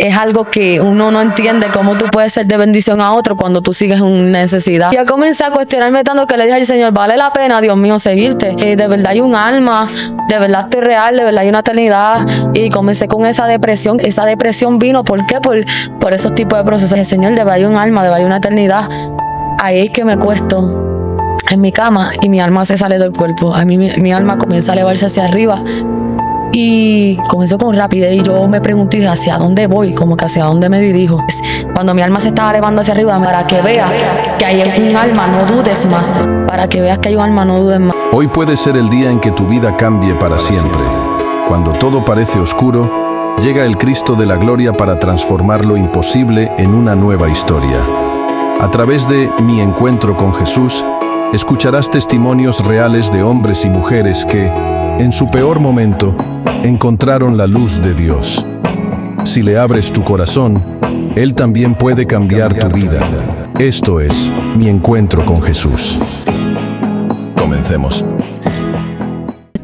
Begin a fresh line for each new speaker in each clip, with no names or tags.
es algo que uno no entiende cómo tú puedes ser de bendición a otro cuando tú sigues una necesidad. Yo comencé a cuestionarme tanto que le dije al Señor, vale la pena, Dios mío, seguirte. De verdad hay un alma, de verdad estoy real, de verdad hay una eternidad. Y comencé con esa depresión. Esa depresión vino, ¿por qué? Por esos tipos de procesos. El Señor, de verdad hay un alma, de verdad hay una eternidad. Ahí es que me cuesto en mi cama y mi alma se sale del cuerpo. A mí mi alma comienza a elevarse hacia arriba. Y comenzó con rapidez y yo me pregunté hacia dónde voy, como que hacia dónde me dirijo. Cuando mi alma se estaba elevando hacia arriba, para que veas que hay un alma, no dudes más. Para que veas que hay un alma, no dudes más.
Hoy puede ser el día en que tu vida cambie para siempre. Cuando todo parece oscuro, llega el Cristo de la gloria para transformar lo imposible en una nueva historia. A través de Mi Encuentro con Jesús, escucharás testimonios reales de hombres y mujeres que, en su peor momento, encontraron la luz de Dios. Si le abres tu corazón, Él también puede cambiar tu vida. Esto es Mi Encuentro con Jesús. Comencemos.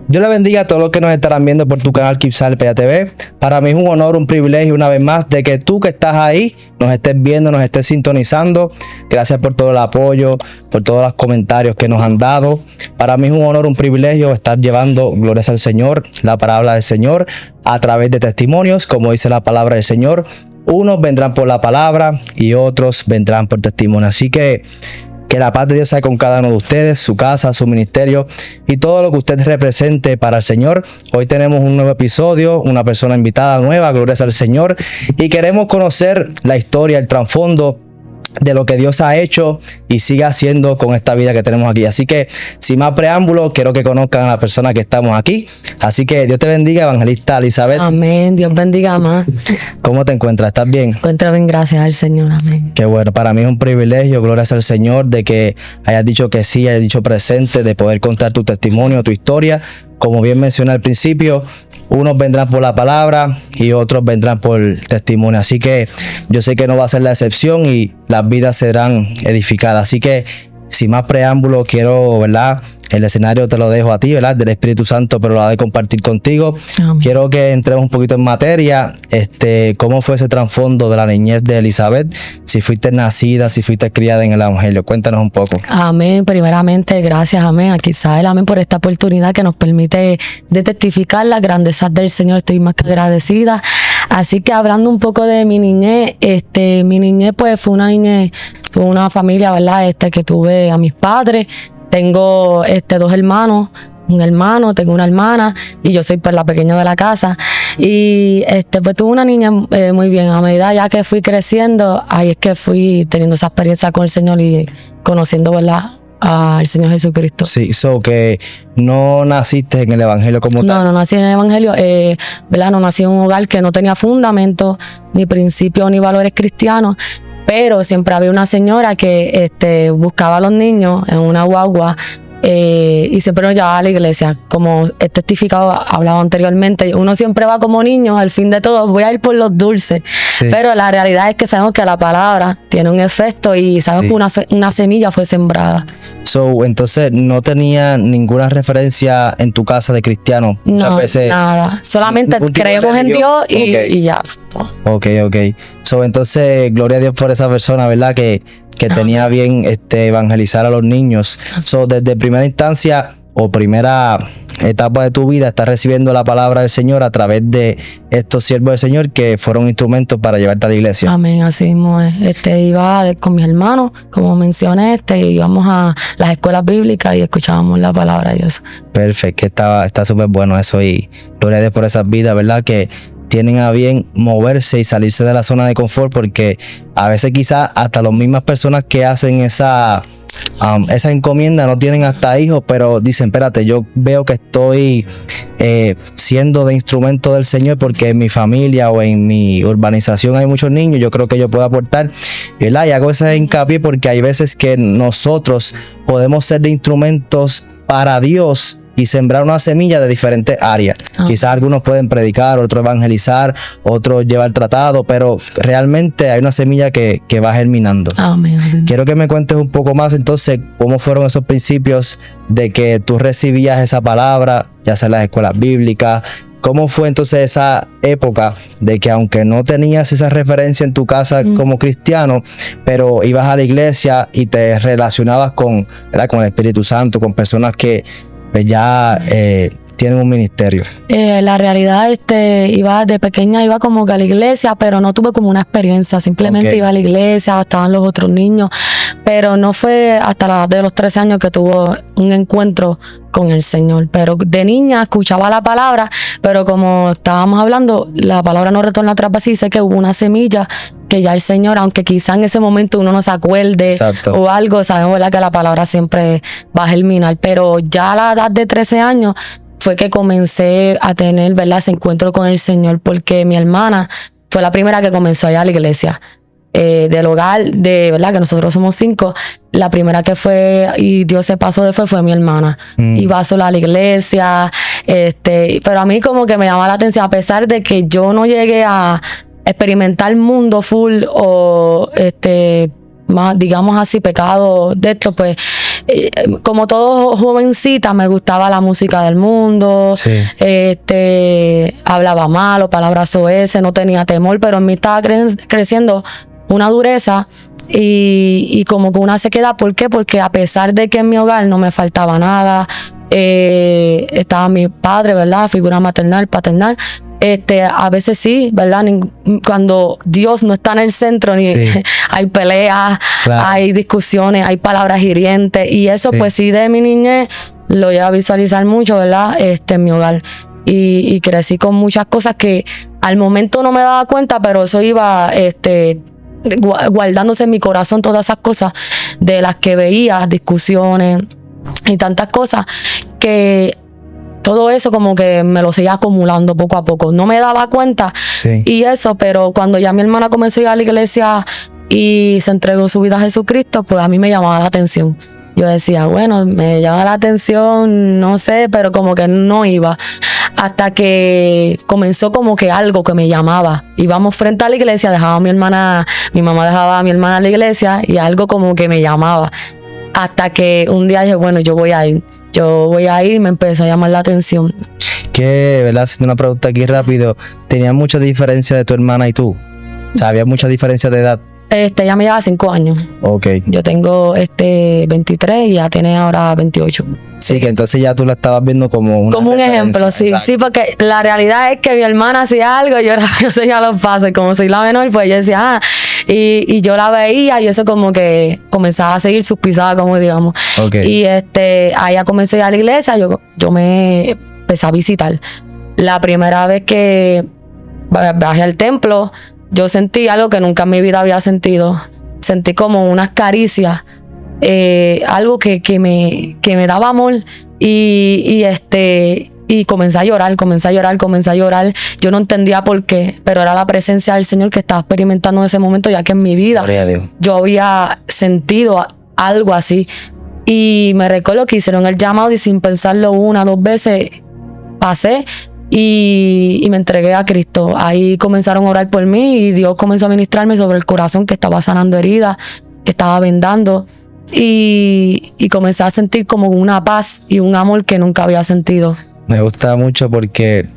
Dios le bendiga a todos los que nos estarán viendo por tu canal Kipsal PA TV. Para mí es un honor, un privilegio una vez más de que tú que estás ahí nos estés viendo, nos estés sintonizando. Gracias por todo el apoyo, por todos los comentarios que nos han dado. Para mí es un honor, un privilegio estar llevando glorias al Señor, la palabra del Señor a través de testimonios, como dice la palabra del Señor. Unos vendrán por la palabra y otros vendrán por testimonio. Así que la paz de Dios sea con cada uno de ustedes, su casa, su ministerio y todo lo que usted represente para el Señor. Hoy tenemos un nuevo episodio, una persona invitada nueva, glorias al Señor. Y queremos conocer la historia, el trasfondo de lo que Dios ha hecho y sigue haciendo con esta vida que tenemos aquí. Así que, sin más preámbulos, quiero que conozcan a la persona que estamos aquí. Así que Dios te bendiga, evangelista Elizabeth.
Amén, Dios bendiga más.
¿Cómo te encuentras? ¿Estás bien?
Encuentro bien, gracias al Señor, amén.
Qué bueno, para mí es un privilegio, glorias al Señor, de que hayas dicho que sí, hayas dicho presente, de poder contar tu testimonio, tu historia. Como bien mencioné al principio, unos vendrán por la palabra y otros vendrán por testimonio. Así que yo sé que no va a ser la excepción y las vidas serán edificadas. Así que sin más preámbulos, quiero, ¿verdad? El escenario te lo dejo a ti, ¿verdad? Del Espíritu Santo, pero lo ha de compartir contigo. Amén. Quiero que entremos un poquito en materia. ¿Cómo fue ese trasfondo de la niñez de Elizabeth? Si fuiste nacida, si fuiste criada en el Evangelio. Cuéntanos un poco.
Amén. Primeramente, gracias, amén, a Kipsal, amén, por esta oportunidad que nos permite de testificar las grandezas del Señor. Estoy más que agradecida. Así que hablando un poco de mi niñez, pues fue una familia, ¿verdad? Que tuve a mis padres. Tengo dos hermanos, un hermano, tengo una hermana y yo soy pues la pequeña de la casa. Y pues tuve una niña muy bien. A medida ya que fui creciendo, ahí es que fui teniendo esa experiencia con el Señor y conociendo, ¿verdad?, al Señor Jesucristo.
Sí, que no naciste en el Evangelio como tal.
No nací en el Evangelio, ¿verdad? No nací en un hogar que no tenía fundamento, ni principios, ni valores cristianos. Pero siempre había una señora que buscaba a los niños en una guagua y siempre nos llevaba a la iglesia. Como he testificado, hablaba anteriormente, uno siempre va como niño, al fin de todo voy a ir por los dulces. Sí. Pero la realidad es que sabemos que la palabra tiene un efecto y sabemos que una semilla fue sembrada.
Entonces no tenía ninguna referencia en tu casa de cristiano.
No, nada. Solamente creemos en Dios y ya.
Ok. Entonces, gloria a Dios por esa persona, ¿verdad? Que tenía bien evangelizar a los niños. Desde primera instancia o primera etapa de tu vida estás recibiendo la palabra del Señor a través de estos siervos del Señor que fueron instrumentos para llevarte a la iglesia.
Amén, así mismo es. Iba con mis hermanos, como mencioné, íbamos a las escuelas bíblicas y escuchábamos la palabra de Dios.
Perfecto, está súper bueno eso y gloria a Dios por esas vidas, ¿verdad? Que tienen a bien moverse y salirse de la zona de confort, porque a veces quizás hasta las mismas personas que hacen esa encomienda no tienen hasta hijos, pero dicen, espérate, yo veo que estoy siendo de instrumento del Señor porque en mi familia o en mi urbanización hay muchos niños, yo creo que yo puedo aportar, ¿verdad? Y hago ese hincapié porque hay veces que nosotros podemos ser de instrumentos para Dios y sembrar una semilla de diferentes áreas. Quizás algunos pueden predicar, otros evangelizar, otros llevar tratado, pero realmente hay una semilla que va germinando.
Amén.
Quiero que me cuentes un poco más entonces cómo fueron esos principios de que tú recibías esa palabra, ya sea en las escuelas bíblicas, ¿Cómo fue entonces esa época de que aunque no tenías esa referencia en tu casa como cristiano, pero ibas a la iglesia y te relacionabas con, ¿verdad?, con el Espíritu Santo, con personas que pues, ya tienen un ministerio?
La realidad, iba de pequeña, iba como que a la iglesia, pero no tuve como una experiencia. Simplemente iba a la iglesia, estaban los otros niños, pero no fue hasta la edad de los 13 años que tuvo un encuentro con el Señor. Pero de niña escuchaba la palabra, pero como estábamos hablando, la palabra no retorna atrás vacía, y sé que hubo una semilla que ya el Señor, aunque quizá en ese momento uno no se acuerde o algo, sabemos, ¿verdad?, que la palabra siempre va a germinar, pero ya a la edad de 13 años fue que comencé a tener, ¿verdad?, ese encuentro con el Señor, porque mi hermana fue la primera que comenzó allá a la iglesia. Del hogar, ¿verdad?, que nosotros somos 5, la primera que fue y Dios se pasó de fue mi hermana. Iba sola a la iglesia, pero a mí como que me llamaba la atención, a pesar de que yo no llegué a experimentar mundo full o más, digamos así, pecado de esto, pues como todo jovencita me gustaba la música del mundo, hablaba malo, palabras soeces, no tenía temor, pero en mí estaba creciendo una dureza y como que una sequedad. ¿Por qué? Porque a pesar de que en mi hogar no me faltaba nada, estaba mi padre, ¿verdad?, figura maternal, paternal, a veces sí, ¿verdad?, cuando Dios no está en el centro, ni hay peleas, hay discusiones, hay palabras hirientes, y eso pues sí, de mi niñez lo llevo a visualizar mucho, ¿verdad?, en mi hogar, y crecí con muchas cosas que al momento no me daba cuenta, pero eso iba guardándose en mi corazón, todas esas cosas de las que veía, discusiones y tantas cosas, que todo eso como que me lo seguía acumulando poco a poco. No me daba cuenta y eso, pero cuando ya mi hermana comenzó a ir a la iglesia y se entregó su vida a Jesucristo, pues a mí me llamaba la atención. Yo decía, bueno, me llama la atención, no sé, pero como que no iba. Hasta que comenzó como que algo que me llamaba. Íbamos frente a la iglesia, dejaba a mi mamá dejaba a mi hermana a la iglesia, y algo como que me llamaba. Hasta que un día dije, bueno, yo voy a ir, y me empezó a llamar la atención.
Que, ¿verdad? Haciendo una pregunta aquí rápido, ¿tenías mucha diferencia de tu hermana y tú? O sea, ¿había mucha diferencia de edad?
Ella me lleva 5 años. Yo tengo 23 y ella tiene ahora 28.
Sí, que entonces ya tú la estabas viendo como un
ejemplo, sí. Exacto. Sí, porque la realidad es que mi hermana hacía algo y yo seguía los pasos. Como soy la menor, pues yo decía, y yo la veía, y eso como que comenzaba a seguir sus pisadas, como digamos. Y ella comenzó a ir a la iglesia, yo me empecé a visitar. La primera vez que bajé al templo, yo sentí algo que nunca en mi vida había sentido. Sentí como unas caricias, algo que me daba amor, y comencé a llorar. Yo no entendía por qué, pero era la presencia del Señor que estaba experimentando en ese momento, ya que en mi vida yo había sentido algo así. Y me recuerdo que hicieron el llamado y sin pensarlo 1 o 2 veces pasé y me entregué a Cristo. Ahí comenzaron a orar por mí y Dios comenzó a ministrarme sobre el corazón, que estaba sanando heridas, que estaba vendando, y comencé a sentir como una paz y un amor que nunca había sentido.
Me gusta mucho porque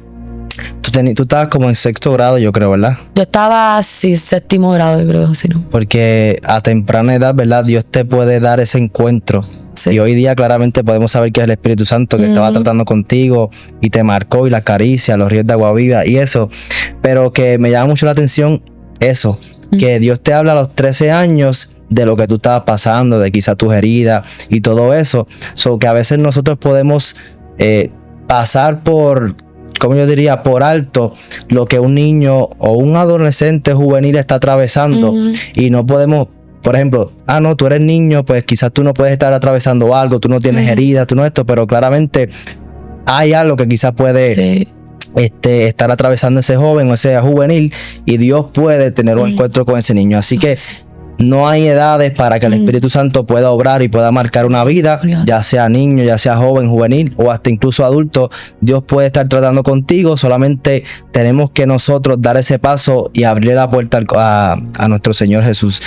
tú estabas como en 6º grado, yo creo, ¿verdad?
Yo estaba, sí, 7º grado, yo creo, sí, ¿no?
Porque a temprana edad, ¿verdad?, Dios te puede dar ese encuentro. Y hoy día claramente podemos saber que es el Espíritu Santo que estaba tratando contigo y te marcó, y la caricia, los ríos de agua viva y eso. Pero que me llama mucho la atención eso, que Dios te habla a los 13 años de lo que tú estabas pasando, de quizás tus heridas y todo eso. Que a veces nosotros podemos pasar por, como yo diría, por alto lo que un niño o un adolescente juvenil está atravesando, y no podemos, por ejemplo, no, tú eres niño, pues quizás tú no puedes estar atravesando algo, tú no tienes heridas, tú no esto, pero claramente hay algo que quizás puede estar atravesando ese joven o ese juvenil, y Dios puede tener un encuentro con ese niño. Así que no hay edades para que el Espíritu Santo pueda obrar y pueda marcar una vida, ya sea niño, ya sea joven, juvenil o hasta incluso adulto. Dios puede estar tratando contigo, solamente tenemos que nosotros dar ese paso y abrirle la puerta a nuestro Señor Jesús.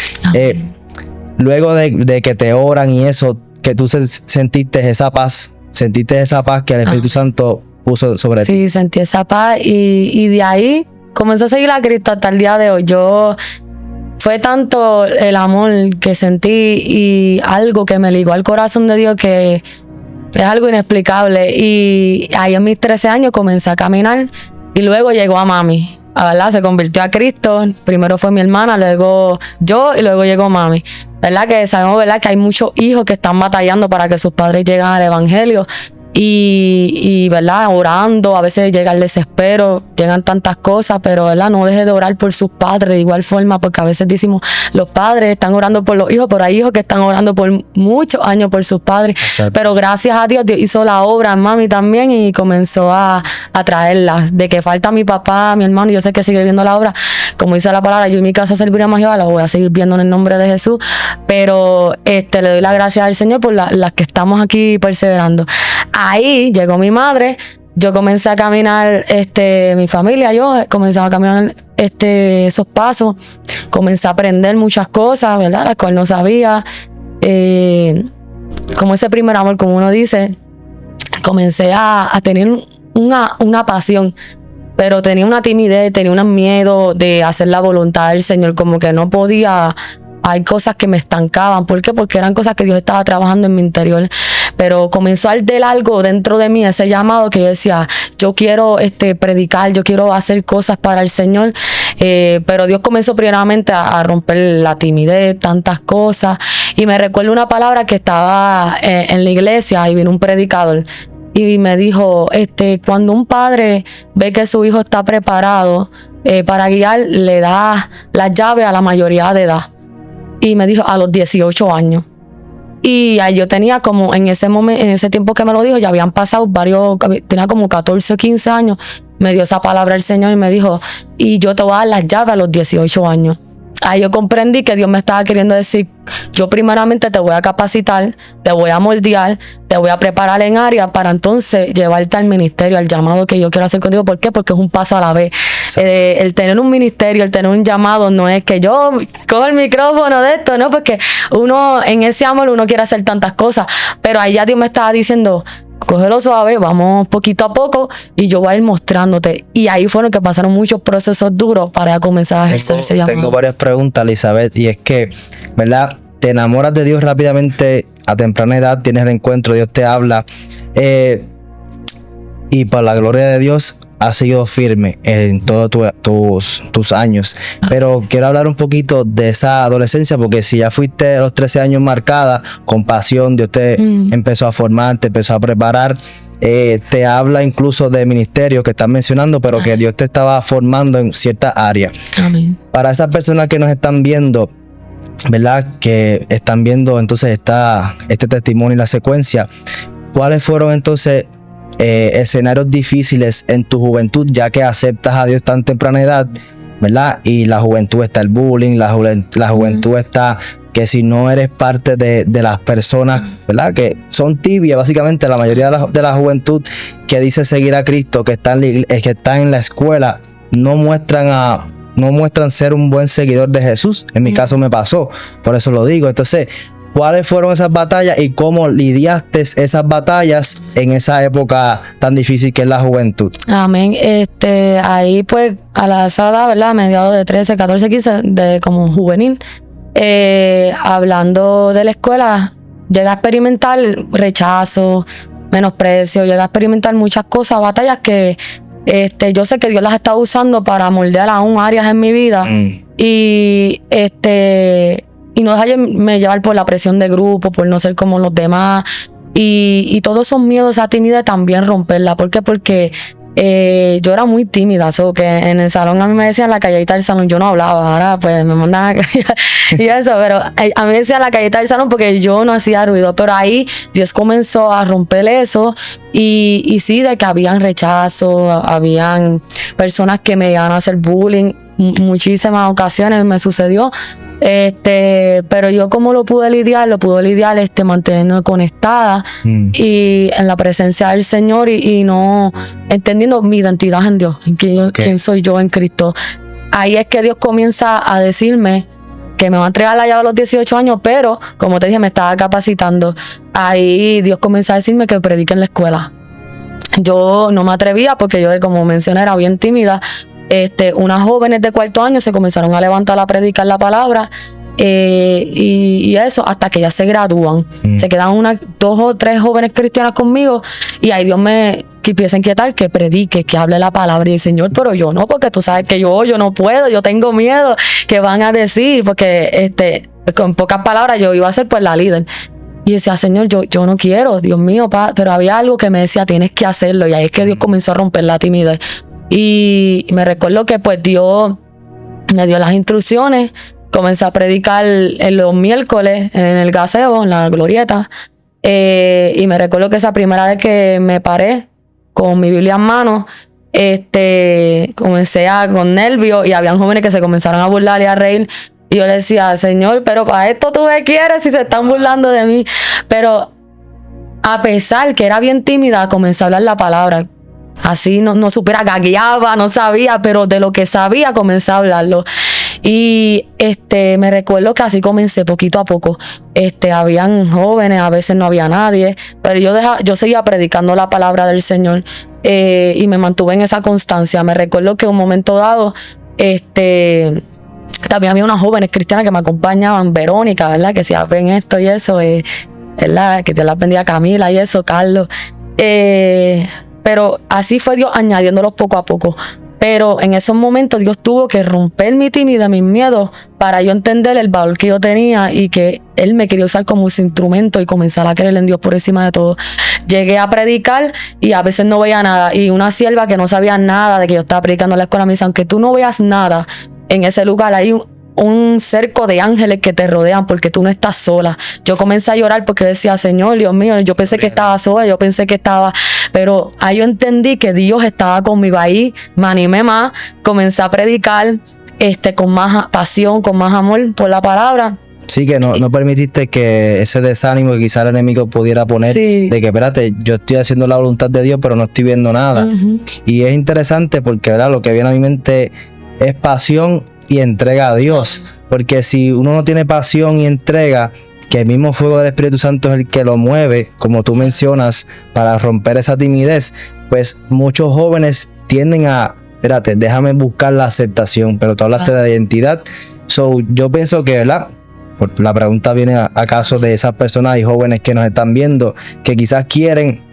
Luego de que te oran y eso, que tú sentiste esa paz que el Espíritu Santo puso sobre ti.
Sí, sentí esa paz y de ahí comencé a seguir a Cristo hasta el día de hoy. Fue tanto el amor que sentí y algo que me ligó al corazón de Dios que es algo inexplicable. Y ahí en mis 13 años comencé a caminar y luego llegó a mami. ¿Verdad? Se convirtió a Cristo. Primero fue mi hermana, luego yo y luego llegó mami. ¿Verdad? Que sabemos, ¿verdad?, que hay muchos hijos que están batallando para que sus padres lleguen al evangelio. Y ¿verdad?, orando, a veces llega el desespero, llegan tantas cosas, pero ¿verdad?, no deje de orar por sus padres de igual forma, porque a veces decimos, los padres están orando por los hijos, pero hay hijos que están orando por muchos años por sus padres.
Exacto.
Pero gracias a Dios, Dios hizo la obra en mami también y comenzó a traerla. De que falta mi papá, mi hermano, yo sé que sigue viendo la obra, como dice la palabra, yo en mi casa serviremos a Jehová, la voy a seguir viendo en el nombre de Jesús, pero le doy las gracias al Señor por las que estamos aquí perseverando. Ahí llegó mi madre, yo comencé a caminar, mi familia, yo comenzaba a caminar esos pasos, comencé a aprender muchas cosas, ¿verdad?, las cuales no sabía, como ese primer amor, como uno dice, comencé a tener una pasión, pero tenía una timidez, tenía un miedo de hacer la voluntad del Señor, como que no podía. Hay cosas que me estancaban. ¿Por qué? Porque eran cosas que Dios estaba trabajando en mi interior. Pero comenzó a arder algo dentro de mí, ese llamado que yo decía, yo quiero predicar, yo quiero hacer cosas para el Señor. Pero Dios comenzó primeramente a romper la timidez, tantas cosas. Y me recuerdo una palabra que estaba en la iglesia y vino un predicador. Y me dijo, cuando un padre ve que su hijo está preparado para guiar, le da la llave a la mayoría de edad. Y me dijo, a los 18 años. Y yo tenía como, en ese tiempo que me lo dijo, ya habían pasado tenía como 14 o 15 años. Me dio esa palabra el Señor y me dijo, y yo te voy a dar las llaves a los 18 años. Ahí yo comprendí que Dios me estaba queriendo decir, yo primeramente te voy a capacitar, te voy a moldear, te voy a preparar en área para entonces llevarte al ministerio, al llamado que yo quiero hacer contigo. ¿Por qué? Porque es un paso a la vez. El tener un ministerio, el tener un llamado, no es que yo cojo el micrófono de esto, no, porque uno en ese amor uno quiere hacer tantas cosas, pero ahí ya Dios me estaba diciendo, cógelo suave, vamos poquito a poco y yo voy a ir mostrándote. Y ahí fueron que pasaron muchos procesos duros para comenzar a ejercer ese llamado.
Tengo varias preguntas, Elizabeth, y es que, ¿verdad?, te enamoras de Dios rápidamente a temprana edad, tienes el encuentro, Dios te habla, y para la gloria de Dios has sido firme en todos tus años. Pero quiero hablar un poquito de esa adolescencia, porque si ya fuiste a los 13 años marcada con pasión, Dios te empezó a formar, te empezó a preparar. Te habla incluso de ministerio que estás mencionando, pero que Dios te estaba formando en cierta área.
Amén.
Para esas personas que nos están viendo, ¿verdad?, que están viendo entonces este testimonio y la secuencia, ¿cuáles fueron entonces escenarios difíciles en tu juventud, ya que aceptas a Dios tan temprana edad, ¿verdad? Y la juventud está el bullying, la juventud está que si no eres parte de las personas, ¿verdad?, que son tibias, básicamente la mayoría de la juventud que dice seguir a Cristo, que está en la escuela, no muestran ser un buen seguidor de Jesús. En mi caso me pasó, por eso lo digo. Entonces, ¿cuáles fueron esas batallas y cómo lidiaste esas batallas en esa época tan difícil que es la juventud?
Amén. Ahí pues a la edad, ¿verdad?, mediados de 13, 14, 15, como juvenil, hablando de la escuela, llegué a experimentar rechazo, menosprecio, llegué a experimentar muchas cosas, batallas que yo sé que Dios las está usando para moldear aún áreas en mi vida. Y no dejarme llevar por la presión de grupo, por no ser como los demás. Y todos esos miedos, esa timidez también romperla. ¿Por qué? Porque yo era muy tímida. Que en el salón a mí me decían la calladita del salón. Yo no hablaba. Ahora pues me mandaban a callar y eso. Pero a mí me decían la calladita del salón porque yo no hacía ruido. Pero ahí Dios comenzó a romper eso. Y sí, de que habían rechazo, habían personas que me iban a hacer bullying. Muchísimas ocasiones me sucedió. Pero yo como lo pude lidiar manteniéndome conectada y en la presencia del Señor y no entendiendo mi identidad en Dios, en quién soy yo en Cristo. Ahí es que Dios comienza a decirme que me va a entregar la llave a los 18 años, pero como te dije, me estaba capacitando. Ahí Dios comienza a decirme que predique en la escuela. yo no me atrevía porque yo, como mencioné, era bien tímida. Unas jóvenes de cuarto año se comenzaron a levantar a predicar la palabra. Y eso hasta que ya se gradúan. Se quedan 2 o 3 jóvenes cristianas conmigo y ahí Dios me empieza a inquietar que predique, que hable la palabra. Y el Señor, pero yo no, porque tú sabes que yo no puedo, yo tengo miedo, que van a decir, porque con pocas palabras yo iba a ser pues la líder. Y decía, Señor, yo no quiero, Dios mío, pero había algo que me decía, tienes que hacerlo. Y ahí es que Dios comenzó a romper la timidez. Y me recuerdo que pues Dios me dio las instrucciones. Comencé a predicar en los miércoles en el gaseo, en la glorieta. Y me recuerdo que esa primera vez que me paré con mi Biblia en mano, comencé con nervios y habían jóvenes que se comenzaron a burlar y a reír. Y yo le decía, Señor, pero para esto tú me quieres si se están burlando de mí. Pero a pesar que era bien tímida, comencé a hablar la palabra. Así no supiera, gagueaba, no sabía, pero de lo que sabía comencé a hablarlo. Y me recuerdo que así comencé poquito a poco. Habían jóvenes, a veces no había nadie, pero yo seguía predicando la palabra del Señor y me mantuve en esa constancia. Me recuerdo que un momento dado, también había unas jóvenes cristianas que me acompañaban, Verónica, ¿verdad? Que si ven esto y eso, ¿verdad? Que Dios la bendiga, Camila y eso, Carlos. Pero así fue Dios añadiéndolos poco a poco. Pero en esos momentos Dios tuvo que romper mi timidez, mis miedos, para yo entender el valor que yo tenía y que Él me quería usar como su instrumento y comenzar a creer en Dios por encima de todo. Llegué a predicar y a veces no veía nada. Y una sierva que no sabía nada de que yo estaba predicando en la escuela me dice, aunque tú no veas nada en ese lugar, hay un cerco de ángeles que te rodean porque tú no estás sola. Yo comencé a llorar porque decía, Señor, Dios mío, yo pensé que estaba sola, pero ahí yo entendí que Dios estaba conmigo. Ahí me animé más, comencé a predicar con más pasión, con más amor por la palabra.
Sí, que no permitiste que ese desánimo que quizá el enemigo pudiera poner, sí, de que, espérate, yo estoy haciendo la voluntad de Dios, pero no estoy viendo nada. Y es interesante porque, ¿verdad? Lo que viene a mi mente es pasión y entrega a Dios, porque si uno no tiene pasión y entrega, que el mismo fuego del Espíritu Santo es el que lo mueve, como tú mencionas, para romper esa timidez, pues muchos jóvenes tienden a, espérate, déjame buscar la aceptación, pero tú hablaste de la identidad. Yo pienso que, ¿verdad? La pregunta viene a caso de esas personas y jóvenes que nos están viendo, que quizás quieren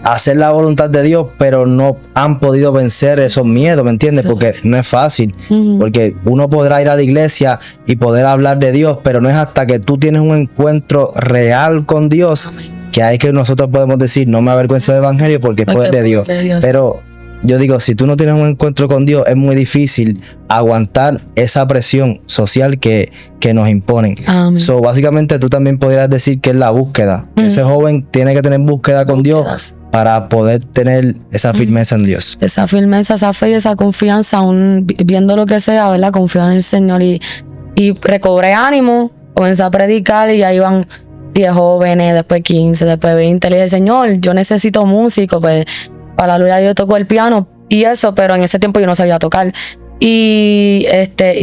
hacer la voluntad de Dios, pero no han podido vencer esos miedos, ¿me entiendes? Porque no es fácil, porque uno podrá ir a la iglesia y poder hablar de Dios, pero no es hasta que tú tienes un encuentro real con Dios, que ahí que nosotros podemos decir, no me avergüenzo del evangelio porque es poder de Dios. Pero yo digo, si tú no tienes un encuentro con Dios, es muy difícil aguantar esa presión social que nos imponen. Básicamente tú también podrías decir que es la búsqueda. Ese joven tiene que tener búsqueda con Dios para poder tener esa firmeza en Dios. Esa firmeza, esa fe y esa confianza, aún viendo lo que sea, ¿verdad? Confiar en el Señor y recobré ánimo, comencé a predicar y ahí van 10 jóvenes, después 15, después 20. Le dije, Señor, yo necesito músico, pues para la gloria de Dios tocó el piano y eso, pero en ese tiempo yo no sabía tocar. Y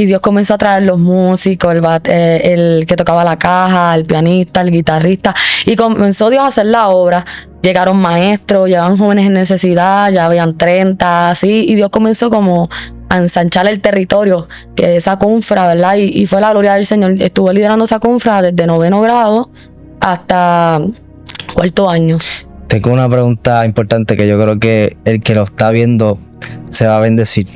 Dios comenzó a traer los músicos, el que tocaba la caja, el pianista, el guitarrista, y comenzó Dios a hacer la obra. Llegaron maestros, llegaban jóvenes en necesidad, ya habían 30, así, y Dios comenzó como a ensanchar el territorio, que esa confra, ¿verdad? Y fue la gloria del Señor. Estuve liderando esa confra desde 9º grado hasta 4º año. Tengo una pregunta importante que yo creo que el que lo está viendo se va a bendecir.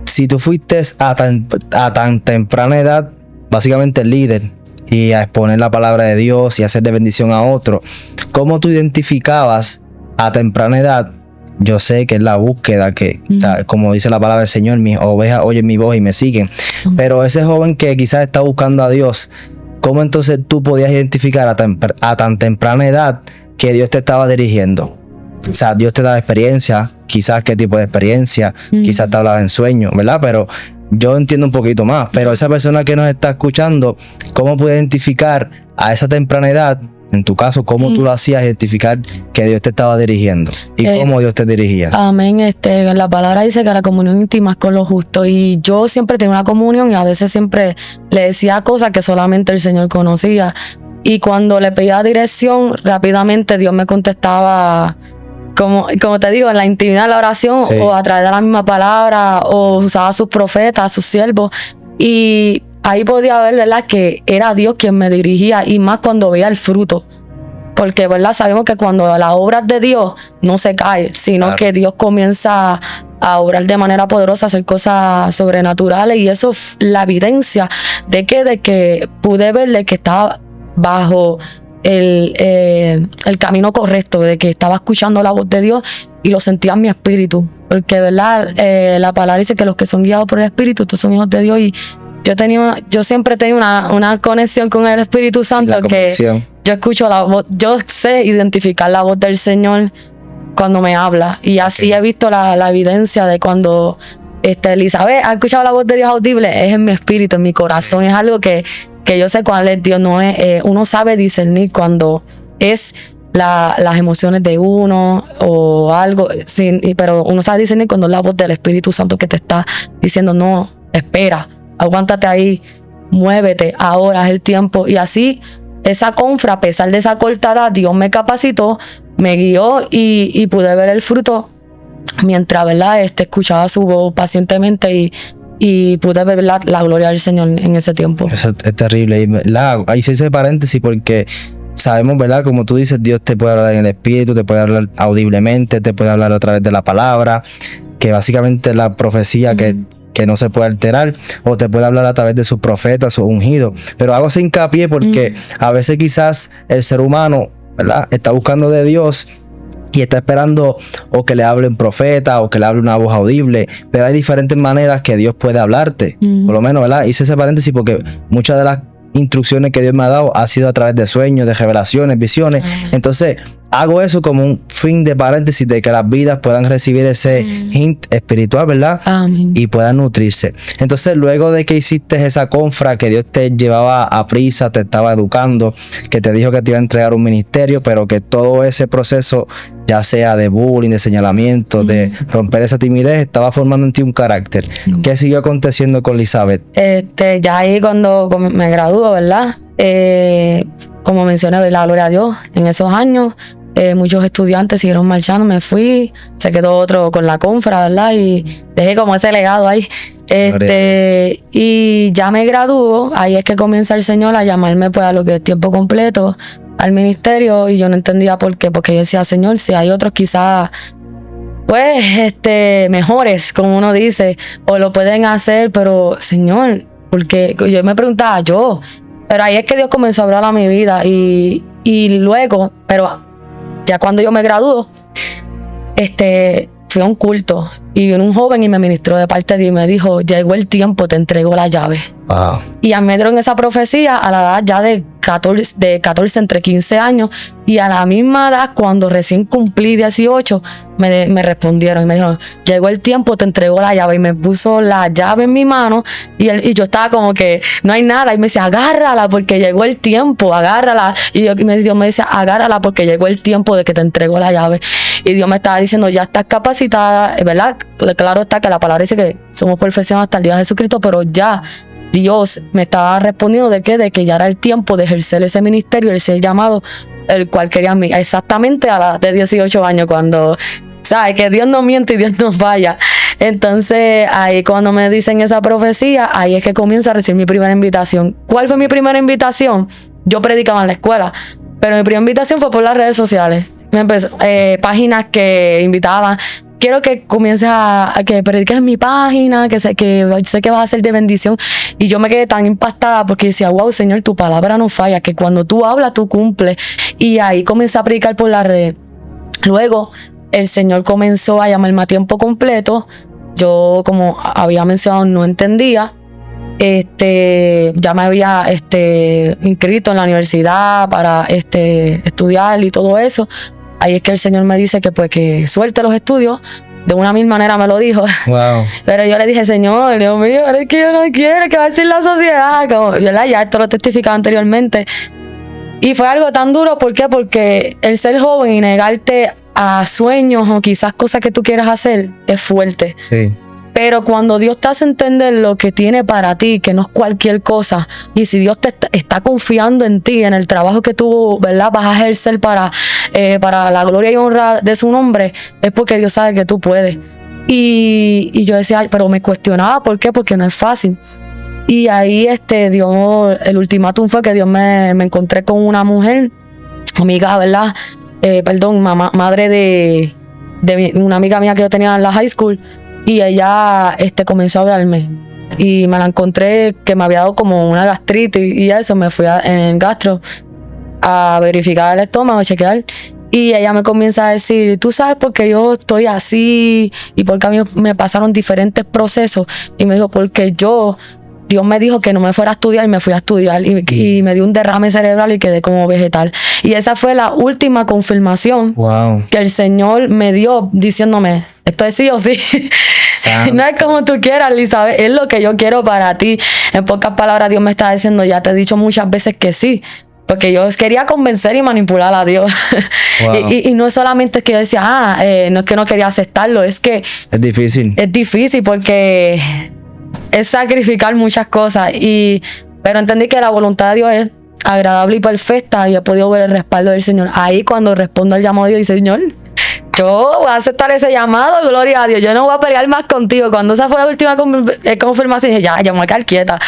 Si tú fuiste a tan temprana edad, básicamente líder, y a exponer la palabra de Dios y hacer de bendición a otro, ¿cómo tú identificabas a temprana edad? Yo sé que es la búsqueda, que como dice la palabra del Señor, mis ovejas oyen mi voz y me siguen. Pero ese joven que quizás está buscando a Dios, ¿cómo entonces tú podías identificar a tan temprana edad que Dios te estaba dirigiendo? O sea, Dios te daba experiencia, quizás qué tipo de experiencia, quizás te hablaba en sueños, ¿verdad? Pero yo entiendo un poquito más. Pero esa persona que nos está escuchando, ¿cómo puede identificar a esa temprana edad? En tu caso, ¿cómo tú lo hacías identificar que Dios te estaba dirigiendo? ¿Y cómo Dios te dirigía?
Amén. La palabra dice que la comunión íntima es con lo justo. Y yo siempre tenía una comunión y a veces siempre le decía cosas que solamente el Señor conocía. Y cuando le pedía dirección, rápidamente Dios me contestaba como te digo, en la intimidad de la oración,
Sí.
o a través de la misma palabra, o usaba a sus profetas, a sus siervos. Y ahí podía ver, ¿verdad?, que era Dios quien me dirigía, y más cuando veía el fruto. Porque, ¿verdad?, sabemos que cuando la obra es de Dios, no se cae, sino
Claro.
que Dios comienza a obrar de manera poderosa, a hacer cosas sobrenaturales. Y eso es la evidencia de que pude ver de que estaba bajo el camino correcto, de que estaba escuchando la voz de Dios y lo sentía en mi espíritu. Porque, ¿verdad?, la palabra dice que los que son guiados por el Espíritu, estos son hijos de Dios. Y yo siempre he tenido una conexión con el Espíritu Santo,
La
que
convicción.
yo escucho la voz, yo sé identificar la voz del Señor cuando me habla. Y así he visto la evidencia de cuando Elizabeth ha escuchado la voz de Dios audible, es en mi espíritu, en mi corazón. Es algo que yo sé cuál es Dios. No es, uno sabe discernir cuando es las emociones de uno o algo, pero uno sabe discernir cuando es la voz del Espíritu Santo que te está diciendo: no, espera, aguántate ahí, muévete, ahora es el tiempo. Y así, esa confra, a pesar de esa corta edad, Dios me capacitó, me guió y pude ver el fruto mientras, ¿verdad?, escuchaba su voz pacientemente, y pude ver la gloria del Señor en ese tiempo.
Eso es terrible. Y, ¿verdad?, ahí se dice paréntesis porque sabemos, ¿verdad?, como tú dices, Dios te puede hablar en el espíritu, te puede hablar audiblemente, te puede hablar a través de la palabra, que básicamente es la profecía que no se puede alterar, o te puede hablar a través de sus profetas o ungidos. Pero hago ese hincapié porque a veces quizás el ser humano, ¿verdad?, está buscando de Dios y está esperando o que le hable un profeta o que le hable una voz audible, pero hay diferentes maneras que Dios puede hablarte. Por lo menos, ¿verdad?, hice ese paréntesis porque muchas de las instrucciones que Dios me ha dado ha sido a través de sueños, de revelaciones, visiones. Entonces hago eso como un fin de paréntesis de que las vidas puedan recibir ese hint espiritual, ¿verdad?
Amén.
Y puedan nutrirse. Entonces, luego de que hiciste esa confra, que Dios te llevaba a prisa, te estaba educando, que te dijo que te iba a entregar un ministerio, pero que todo ese proceso, ya sea de bullying, de señalamiento, de romper esa timidez, estaba formando en ti un carácter. ¿Qué siguió aconteciendo con Elizabeth?
Ya ahí cuando me gradúo, ¿verdad? Como mencioné, ¿verdad?, gloria a Dios, en esos años muchos estudiantes siguieron marchando, me fui, se quedó otro con la confra, ¿verdad? Y dejé como ese legado ahí. Y ya me graduó, ahí es que comienza el Señor a llamarme, pues, a lo que es tiempo completo, al ministerio. Y yo no entendía por qué, porque yo decía: Señor, si hay otros quizás, pues, mejores, como uno dice, o lo pueden hacer, pero Señor, porque yo me preguntaba pero ahí es que Dios comenzó a hablar a mi vida. Y luego, pero ya cuando yo me graduó, fui a un culto y vino un joven y me ministró de parte de Dios y me dijo: llegó el tiempo, te entrego la llave.
Wow.
Y a mí me dieron esa profecía a la edad ya de 14, entre 15 años. Y a la misma edad, cuando recién cumplí 18, me respondieron y me dijeron: llegó el tiempo, te entregó la llave. Y me puso la llave en mi mano y yo estaba como que no hay nada. Y me decía: agárrala porque llegó el tiempo, agárrala. Y Dios me decía: agárrala porque llegó el tiempo de que te entregó la llave. Y Dios me estaba diciendo: ya estás capacitada, ¿verdad? Claro está que la palabra dice que somos perfección hasta el día de Jesucristo, pero ya Dios me estaba respondiendo de que ya era el tiempo de ejercer ese ministerio, ese llamado, el cual quería mí, exactamente a la edad de 18 años, cuando, ¿sabes?, que Dios no miente y Dios no falla. Entonces, ahí cuando me dicen esa profecía, ahí es que comienzo a recibir mi primera invitación. ¿Cuál fue mi primera invitación? Yo predicaba en la escuela, pero mi primera invitación fue por las redes sociales. Me empezó, páginas que invitaban: quiero que comiences a que prediques en mi página, que sé que vas a ser de bendición. Y yo me quedé tan impactada porque decía: wow, Señor, tu palabra no falla, que cuando tú hablas, tú cumples. Y ahí comencé a predicar por la red. Luego, el Señor comenzó a llamarme a tiempo completo. Yo, como había mencionado, no entendía. Ya me había inscrito en la universidad para estudiar y todo eso. Ahí es que el Señor me dice que pues que suelte los estudios. De una mil manera me lo dijo.
Wow.
Pero yo le dije: Señor, Dios mío, es que yo no quiero, que va a decir la sociedad. Como, ¿verdad? Ya esto lo testificaba anteriormente. Y fue algo tan duro, ¿por qué? Porque el ser joven y negarte a sueños o quizás cosas que tú quieras hacer es fuerte.
Sí.
Pero cuando Dios te hace entender lo que tiene para ti, que no es cualquier cosa, y si Dios te está confiando en ti, en el trabajo que tú, ¿verdad?, vas a ejercer para la gloria y honra de su nombre, es porque Dios sabe que tú puedes. Y yo decía, "Ay", pero me cuestionaba, ¿por qué? Porque no es fácil. Y ahí Dios, el ultimátum fue que Dios me encontré con una mujer, amiga, ¿verdad? Madre de una amiga mía que yo tenía en la high school, y ella comenzó a hablarme. Y me la encontré que me había dado como una gastritis y eso. Me fui en el gastro a verificar el estómago, a chequear. Y ella me comienza a decir, ¿tú sabes por qué yo estoy así? Y porque a mí me pasaron diferentes procesos. Y me dijo, porque Dios me dijo que no me fuera a estudiar y me fui a estudiar. Y me dio un derrame cerebral y quedé como vegetal. Y esa fue la última confirmación que el Señor me dio diciéndome, esto es sí o sí. No es como tú quieras, Elizabeth, es lo que yo quiero para ti. En pocas palabras, Dios me está diciendo, ya te he dicho muchas veces que sí. Porque yo quería convencer y manipular a Dios. Y no solamente es que yo decía, no es que no quería aceptarlo, es que...
Es difícil.
Es difícil porque es sacrificar muchas cosas. Pero entendí que la voluntad de Dios es agradable y perfecta, y he podido ver el respaldo del Señor. Ahí cuando respondo al llamado de Dios, dice, Señor, yo voy a aceptar ese llamado, gloria a Dios, yo no voy a pelear más contigo. Cuando esa fue la última confirmación, dije, ya me voy a quedar quieta.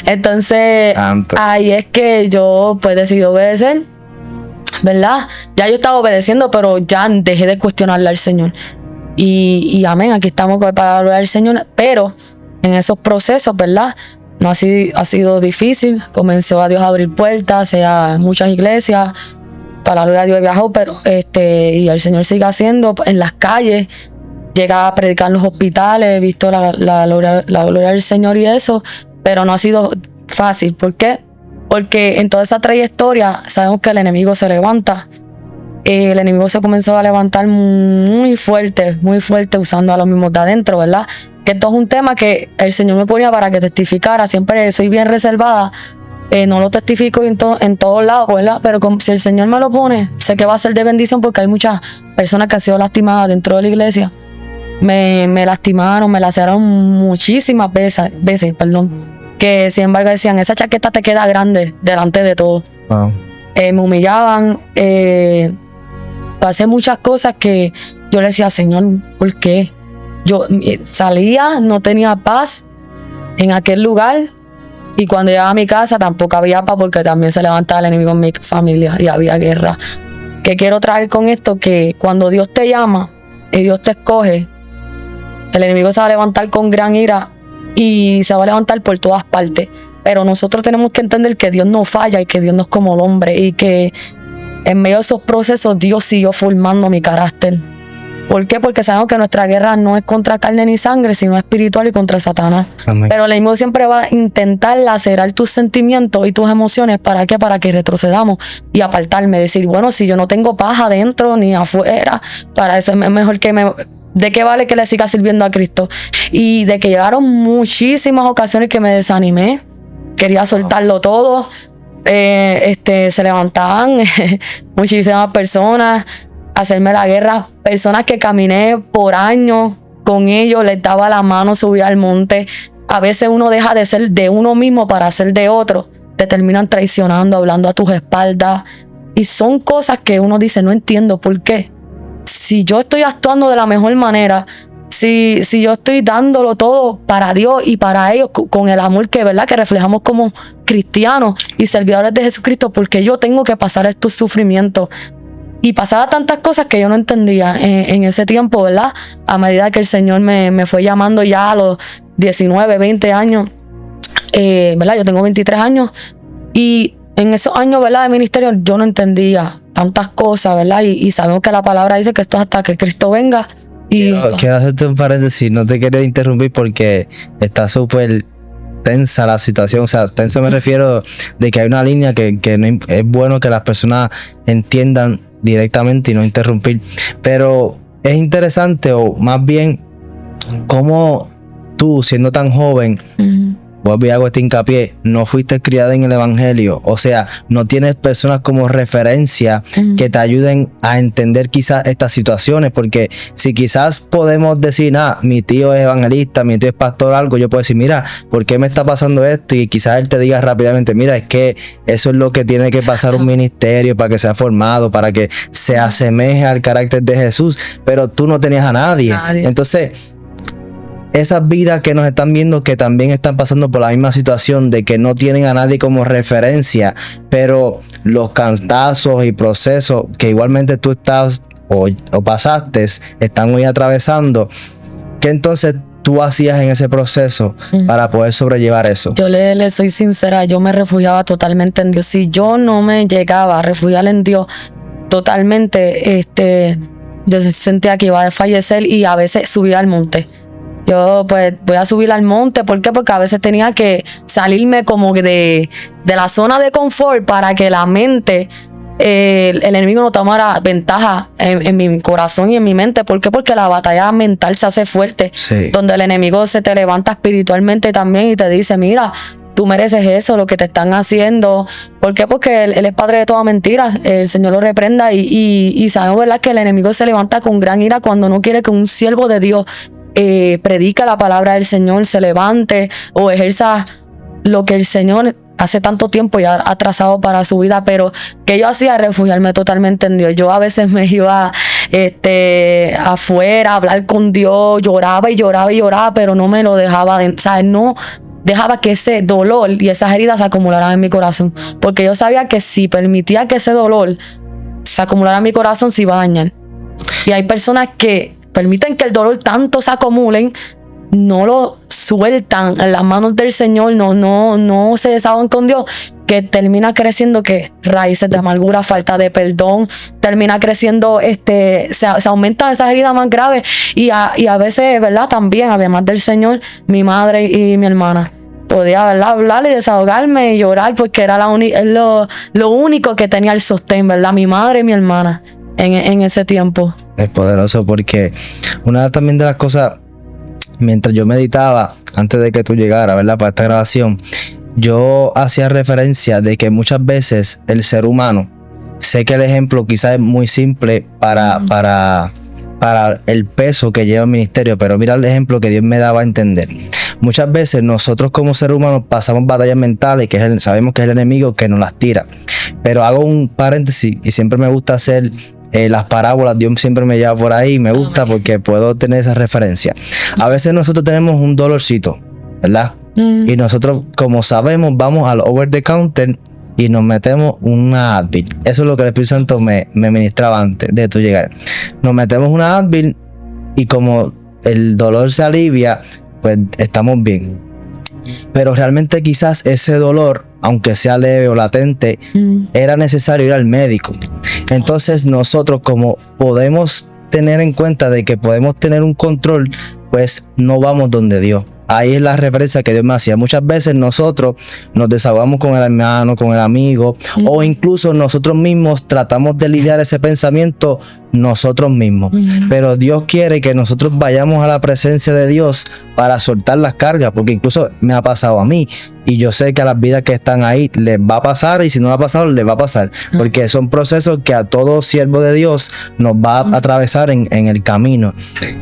Entonces, ahí es que yo pues decidí obedecer, ¿verdad? Ya yo estaba obedeciendo, pero ya dejé de cuestionarle al Señor. Y amén, aquí estamos con la palabra del Señor, pero en esos procesos, ¿verdad? No ha sido difícil, comenzó a Dios a abrir puertas, sea muchas iglesias, para la gloria de Dios viajó, pero y el Señor sigue haciendo en las calles, llega a predicar en los hospitales, he visto la gloria del Señor y eso, pero no ha sido fácil. ¿Por qué? Porque en toda esa trayectoria sabemos que el enemigo se levanta. El enemigo se comenzó a levantar muy fuerte usando a los mismos de adentro, ¿verdad? Que esto es un tema que el Señor me ponía para que testificara. Siempre soy bien reservada, no lo testifico en todos lados, ¿verdad? Pero si el Señor me lo pone, sé que va a ser de bendición, porque hay muchas personas que han sido lastimadas dentro de la iglesia. Me lastimaron, me laceraron muchísimas veces, que sin embargo decían, esa chaqueta te queda grande delante de todo. Me humillaban, pasé muchas cosas que yo le decía, Señor, ¿por qué? Yo salía, no tenía paz en aquel lugar, y cuando llegaba a mi casa tampoco había paz, porque también se levantaba el enemigo en mi familia y había guerra. ¿Qué quiero traer con esto? Que cuando Dios te llama y Dios te escoge, el enemigo se va a levantar con gran ira y se va a levantar por todas partes. Pero nosotros tenemos que entender que Dios no falla y que Dios no es como el hombre, y que en medio de esos procesos Dios siguió formando mi carácter. ¿Por qué? Porque sabemos que nuestra guerra no es contra carne ni sangre, sino espiritual y contra Satanás. Amén. Pero el enemigo siempre va a intentar lacerar tus sentimientos y tus emociones. ¿Para qué? Para que retrocedamos y apartarme. Decir, bueno, si yo no tengo paz adentro ni afuera, para eso es mejor ¿de qué vale que le siga sirviendo a Cristo? Y de que llegaron muchísimas ocasiones que me desanimé, quería soltarlo todo. Se levantaban muchísimas personas a hacerme la guerra, personas que caminé por años con ellos, les daba la mano, subía al monte. A veces uno deja de ser de uno mismo para ser de otro, te terminan traicionando, hablando a tus espaldas, y son cosas que uno dice, no entiendo por qué. Si yo estoy actuando de la mejor manera, si yo estoy dándolo todo para Dios y para ellos, con el amor que, ¿verdad?, que reflejamos como cristianos y servidores de Jesucristo, porque yo tengo que pasar estos sufrimientos. Y pasaba tantas cosas que yo no entendía en ese tiempo, ¿verdad? A medida que el Señor me fue llamando ya a los 19, 20 años, ¿verdad? Yo tengo 23 años, y en esos años, ¿verdad?, de ministerio, yo no entendía tantas cosas, ¿verdad? Y sabemos que la palabra dice que esto es hasta que Cristo venga.
Quiero hacerte un paréntesis, no te quería interrumpir porque está súper tensa la situación. O sea, tensa me refiero de que hay una línea que no, es bueno que las personas entiendan directamente y no interrumpir. Pero es interesante, o más bien, cómo tú, siendo tan joven, vuelvo y hago este hincapié, no fuiste criada en el evangelio, o sea, no tienes personas como referencia que te ayuden a entender quizás estas situaciones, porque si quizás podemos decir, mi tío es evangelista, mi tío es pastor, algo, yo puedo decir, mira, ¿por qué me está pasando esto? Y quizás él te diga rápidamente, mira, es que eso es lo que tiene que pasar un ministerio para que sea formado, para que se asemeje al carácter de Jesús, pero tú no tenías a nadie. Entonces, esas vidas que nos están viendo que también están pasando por la misma situación de que no tienen a nadie como referencia, pero los cantazos y procesos que igualmente tú estás o pasaste, están hoy atravesando, ¿qué entonces tú hacías en ese proceso para poder sobrellevar eso?
Yo le soy sincera, yo me refugiaba totalmente en Dios. Si yo no me llegaba a refugiar en Dios totalmente, yo sentía que iba a fallecer y a veces subía al monte. Yo pues voy a subir al monte, ¿por qué? Porque a veces tenía que salirme como de la zona de confort para que la mente, el enemigo no tomara ventaja en mi corazón y en mi mente. ¿Por qué? Porque la batalla mental se hace fuerte, donde el enemigo se te levanta espiritualmente también y te dice, mira, tú mereces eso, lo que te están haciendo. ¿Por qué? Porque él es padre de toda mentira. El Señor lo reprenda y sabemos, ¿verdad?, que el enemigo se levanta con gran ira cuando no quiere que un siervo de Dios predica la palabra del Señor, se levante o ejerza lo que el Señor hace tanto tiempo ya ha trazado para su vida. Pero que yo hacía, refugiarme totalmente en Dios. Yo a veces me iba afuera a hablar con Dios, lloraba y lloraba y lloraba, pero no me lo dejaba, no dejaba que ese dolor y esas heridas se acumularan en mi corazón, porque yo sabía que si permitía que ese dolor se acumulara en mi corazón, se iba a dañar. Y hay personas que permiten que el dolor tanto se acumulen, no lo sueltan en las manos del Señor, no se desahogan con Dios, que termina creciendo que raíces de amargura, falta de perdón, termina creciendo, se aumentan esas heridas más graves y a veces, ¿verdad? También, además del Señor, mi madre y mi hermana. Podía, ¿verdad?, hablar y desahogarme y llorar porque era lo único que tenía el sostén, ¿verdad? Mi madre y mi hermana en ese tiempo.
Es poderoso porque una también de las cosas, mientras yo meditaba, antes de que tú llegaras, ¿verdad?, para esta grabación, yo hacía referencia de que muchas veces el ser humano, sé que el ejemplo quizás es muy simple para el peso que lleva el ministerio, pero mira el ejemplo que Dios me daba a entender. Muchas veces nosotros como seres humanos pasamos batallas mentales, que sabemos que es el enemigo que nos las tira. Pero hago un paréntesis y siempre me gusta hacer las parábolas. Dios siempre me lleva por ahí, me gusta porque puedo tener esa referencia. A veces nosotros tenemos un dolorcito, ¿verdad? Y nosotros, como sabemos, vamos al over the counter y nos metemos una Advil. Eso es lo que el Espíritu Santo me ministraba antes de tú llegar. Nos metemos una Advil y como el dolor se alivia, pues estamos bien. Pero realmente quizás ese dolor, aunque sea leve o latente, era necesario ir al médico. Entonces nosotros, como podemos tener en cuenta de que podemos tener un control, pues no vamos donde Dios. Ahí es la referencia que Dios me hacía. Muchas veces nosotros nos desahogamos con el hermano, con el amigo, o incluso nosotros mismos tratamos de lidiar ese pensamiento nosotros mismos. Pero Dios quiere que nosotros vayamos a la presencia de Dios para soltar las cargas, porque incluso me ha pasado a mí. Y yo sé que a las vidas que están ahí les va a pasar, y si no le ha pasado, les va a pasar. Porque son procesos que a todo siervo de Dios nos va a atravesar en el camino.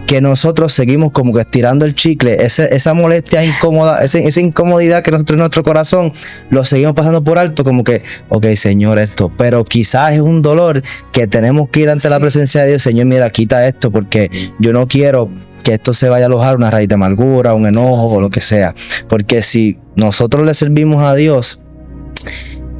Que nosotros seguimos como que estirando el chicle, esa molestia incómoda, esa incomodidad que nosotros en nuestro corazón lo seguimos pasando por alto, como que, ok, Señor, esto. Pero quizás es un dolor que tenemos que ir ante la presencia de Dios. Señor, mira, quita esto porque yo no quiero que esto se vaya a alojar una raíz de amargura, un enojo o lo que sea. Porque si nosotros le servimos a Dios,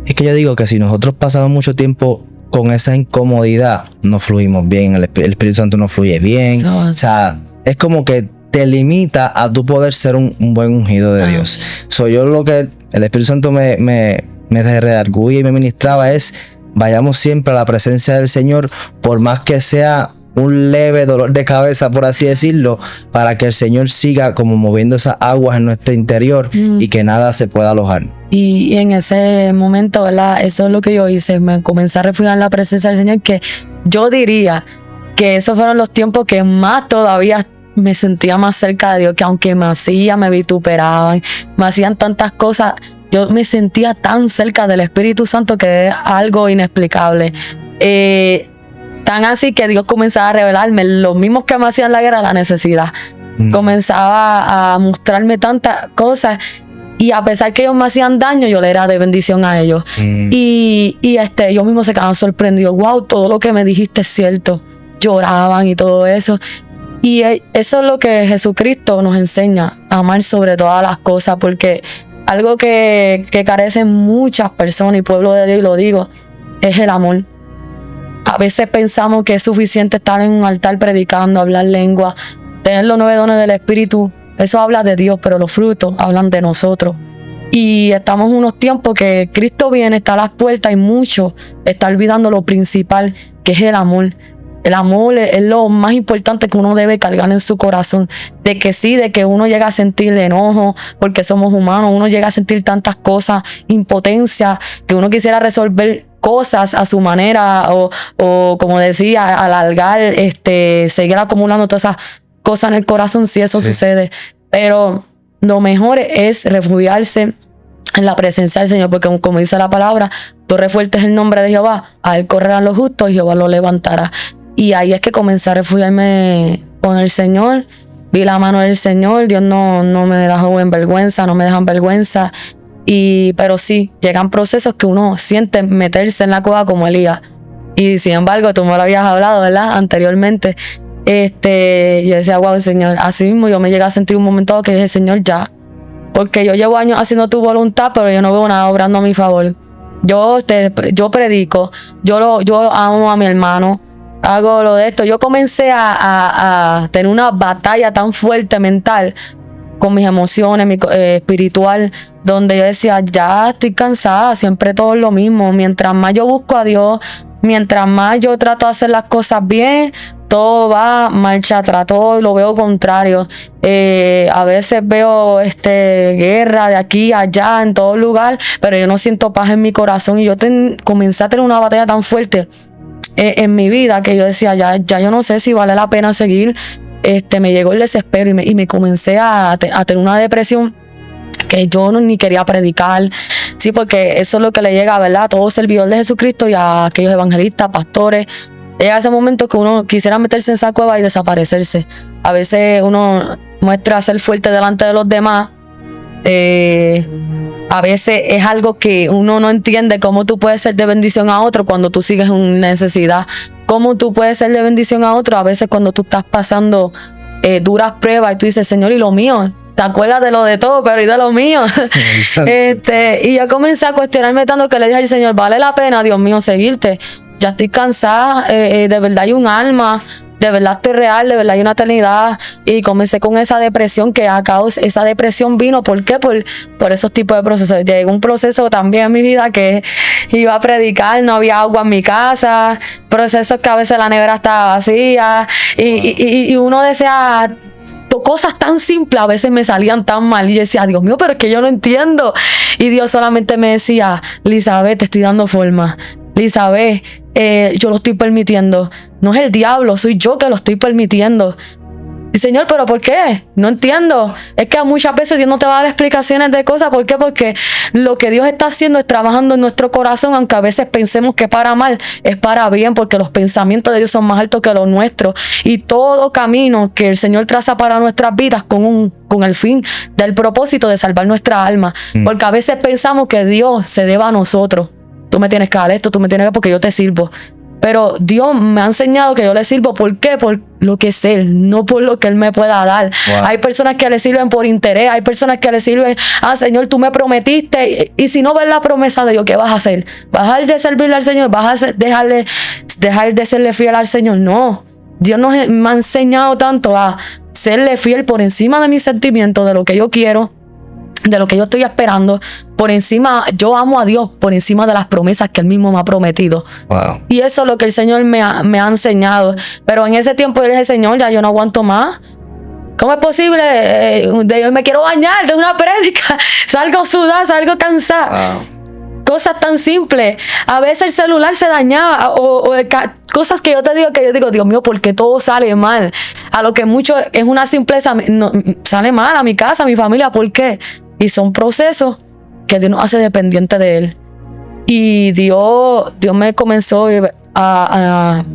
es que yo digo que si nosotros pasamos mucho tiempo con esa incomodidad, no fluimos bien, el Espíritu Santo no fluye bien. O sea, es como que te limita a tu poder ser un buen ungido de Dios. Soy yo lo que el Espíritu Santo me redarguye y me ministraba es: vayamos siempre a la presencia del Señor, por más que sea un leve dolor de cabeza, por así decirlo, para que el Señor siga como moviendo esas aguas en nuestro interior y que nada se pueda alojar.
Y en ese momento, ¿verdad?, eso es lo que yo hice, me comencé a refugiar en la presencia del Señor, que yo diría que esos fueron los tiempos que más todavía me sentía más cerca de Dios, que aunque me vituperaban, me hacían tantas cosas, yo me sentía tan cerca del Espíritu Santo que es algo inexplicable. Tan así que Dios comenzaba a revelarme los mismos que me hacían la guerra, la necesidad. Comenzaba a mostrarme tantas cosas. Y a pesar que ellos me hacían daño, yo le era de bendición a ellos. Y ellos mismos se quedaban sorprendidos. Wow, todo lo que me dijiste es cierto. Lloraban y todo eso. Y eso es lo que Jesucristo nos enseña, a amar sobre todas las cosas, porque algo que carecen muchas personas y pueblo de Dios, y lo digo, es el amor. A veces pensamos que es suficiente estar en un altar predicando, hablar lengua, tener los 9 dones del Espíritu. Eso habla de Dios, pero los frutos hablan de nosotros. Y estamos en unos tiempos que Cristo viene, está a las puertas y muchos están olvidando lo principal, que es el amor. El amor es lo más importante que uno debe cargar en su corazón. De que sí, de que uno llega a sentir enojo, porque somos humanos, uno llega a sentir tantas cosas, impotencia, que uno quisiera resolver cosas a su manera o como decía, alargar, seguir acumulando todas esas cosas en el corazón si eso sucede. Pero lo mejor es refugiarse en la presencia del Señor, porque como dice la palabra, torre fuerte es el nombre de Jehová, a él correrán los justos y Jehová lo levantará. Y ahí es que comencé a refugiarme con el Señor. Vi la mano del Señor. Dios no me dejó en vergüenza, no me deja en vergüenza. Pero sí, llegan procesos que uno siente meterse en la cueva como Elías. Y sin embargo, tú me lo habías hablado, ¿verdad? Anteriormente. Yo decía, wow, Señor. Así mismo yo me llegué a sentir un momento dado que dije, Señor, ya. Porque yo llevo años haciendo tu voluntad, pero yo no veo nada obrando a mi favor. Yo predico. Yo amo a mi hermano. Hago lo de esto. Yo comencé a tener una batalla tan fuerte mental con mis emociones, espiritual, donde yo decía, ya estoy cansada, siempre todo es lo mismo. Mientras más yo busco a Dios, mientras más yo trato de hacer las cosas bien, todo va marcha atrás, todo lo veo contrario. A veces veo guerra de aquí a allá, en todo lugar, pero yo no siento paz en mi corazón. Y yo comencé a tener una batalla tan fuerte en mi vida que yo decía, ya yo no sé si vale la pena seguir. Me llegó el desespero y me comencé a tener una depresión que yo ni quería predicar. Sí, porque eso es lo que le llega, ¿verdad? A todo servidor de Jesucristo y a aquellos evangelistas, pastores. Llega ese momento que uno quisiera meterse en esa cueva y desaparecerse. A veces uno muestra ser fuerte delante de los demás. A veces es algo que uno no entiende, cómo tú puedes ser de bendición a otro cuando tú sigues en necesidad. Cómo tú puedes ser de bendición a otro a veces cuando tú estás pasando duras pruebas y tú dices, Señor, ¿y lo mío? Te acuerdas de lo de todo, pero ¿y de lo mío? Y yo comencé a cuestionarme tanto que le dije al Señor, vale la pena, Dios mío, seguirte. Ya estoy cansada, de verdad hay un alma, de verdad estoy real, de verdad hay una eternidad. Y comencé con esa depresión que a causa, esa depresión vino, ¿por qué? Por esos tipos de procesos. Llegó un proceso también en mi vida que iba a predicar, no había agua en mi casa, procesos que a veces la nevera estaba vacía y uno desea cosas tan simples, a veces me salían tan mal y yo decía, Dios mío, pero es que yo no entiendo. Y Dios solamente me decía, Elizabeth, te estoy dando forma. Elizabeth, yo lo estoy permitiendo. No es el diablo, soy yo que lo estoy permitiendo. Y Señor, ¿pero por qué? No entiendo. Es que muchas veces Dios no te va a dar explicaciones de cosas. ¿Por qué? Porque lo que Dios está haciendo es trabajando en nuestro corazón, aunque a veces pensemos que para mal, es para bien, porque los pensamientos de Dios son más altos que los nuestros. Y todo camino que el Señor traza para nuestras vidas con el fin del propósito de salvar nuestra alma. Porque a veces pensamos que Dios se deba a nosotros. Tú me tienes que dar esto, tú me tienes que dar porque yo te sirvo. Pero Dios me ha enseñado que yo le sirvo. ¿Por qué? Por lo que es Él, no por lo que Él me pueda dar. Wow. Hay personas que le sirven por interés. Hay personas que le sirven, Señor, tú me prometiste. Y si no ves la promesa de Dios, ¿qué vas a hacer? ¿Vas a dejar de servirle al Señor? ¿Vas a dejar de serle fiel al Señor? No. Dios me ha enseñado tanto a serle fiel por encima de mis sentimientos, de lo que yo quiero, de lo que yo estoy esperando, por encima, yo amo a Dios por encima de las promesas que Él mismo me ha prometido. Wow. Y eso es lo que el Señor me ha enseñado. Pero en ese tiempo yo le dije, Señor, ya yo no aguanto más. ¿Cómo es posible? Me quiero bañar de una prédica. Salgo sudada, salgo cansada. Wow. Cosas tan simples. A veces el celular se dañaba o cosas que yo te digo, que yo digo, Dios mío, ¿por qué todo sale mal? A lo que mucho es una simpleza, no, sale mal a mi casa, a mi familia, ¿por qué? Y son procesos que Dios nos hace dependiente de Él. Y Dios me comenzó a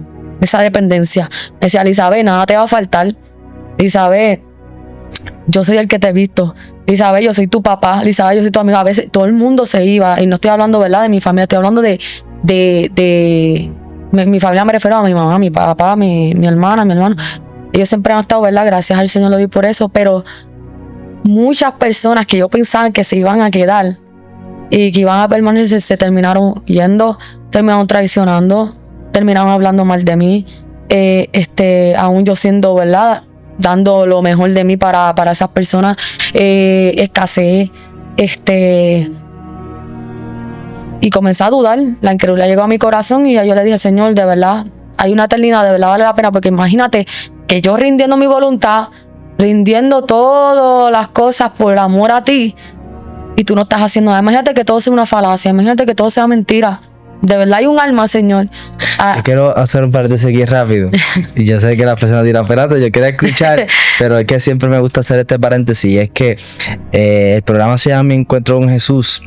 esa dependencia. Me decía, Elizabeth, nada te va a faltar. Elizabeth, yo soy el que te he visto. Elizabeth, yo soy tu papá. Elizabeth, yo soy tu amigo. A veces todo el mundo se iba. Y no estoy hablando, ¿verdad?, de mi familia. Estoy hablando de mi familia. Me refiero a mi mamá, mi papá, mi hermana, mi hermano. Ellos siempre han estado, ¿verdad? Gracias al Señor lo doy por eso. Pero muchas personas que yo pensaba que se iban a quedar y que iban a permanecer, se terminaron yendo, terminaron traicionando, terminaron hablando mal de mí. Aún yo siendo, ¿verdad?, dando lo mejor de mí para esas personas, escasez, y comencé a dudar. La incredulidad llegó a mi corazón y yo le dije, Señor, de verdad, hay una eternidad, de verdad vale la pena, porque imagínate que yo rindiendo mi voluntad, rindiendo todas las cosas por amor a ti, y tú no estás haciendo nada. Imagínate que todo sea una falacia, imagínate que todo sea mentira. De verdad hay un alma, Señor.
Quiero hacer un paréntesis aquí rápido. Y yo sé que las personas dirán, espérate, yo quiero escuchar, pero es que siempre me gusta hacer este paréntesis. Y es que el programa se llama Mi Encuentro con Jesús,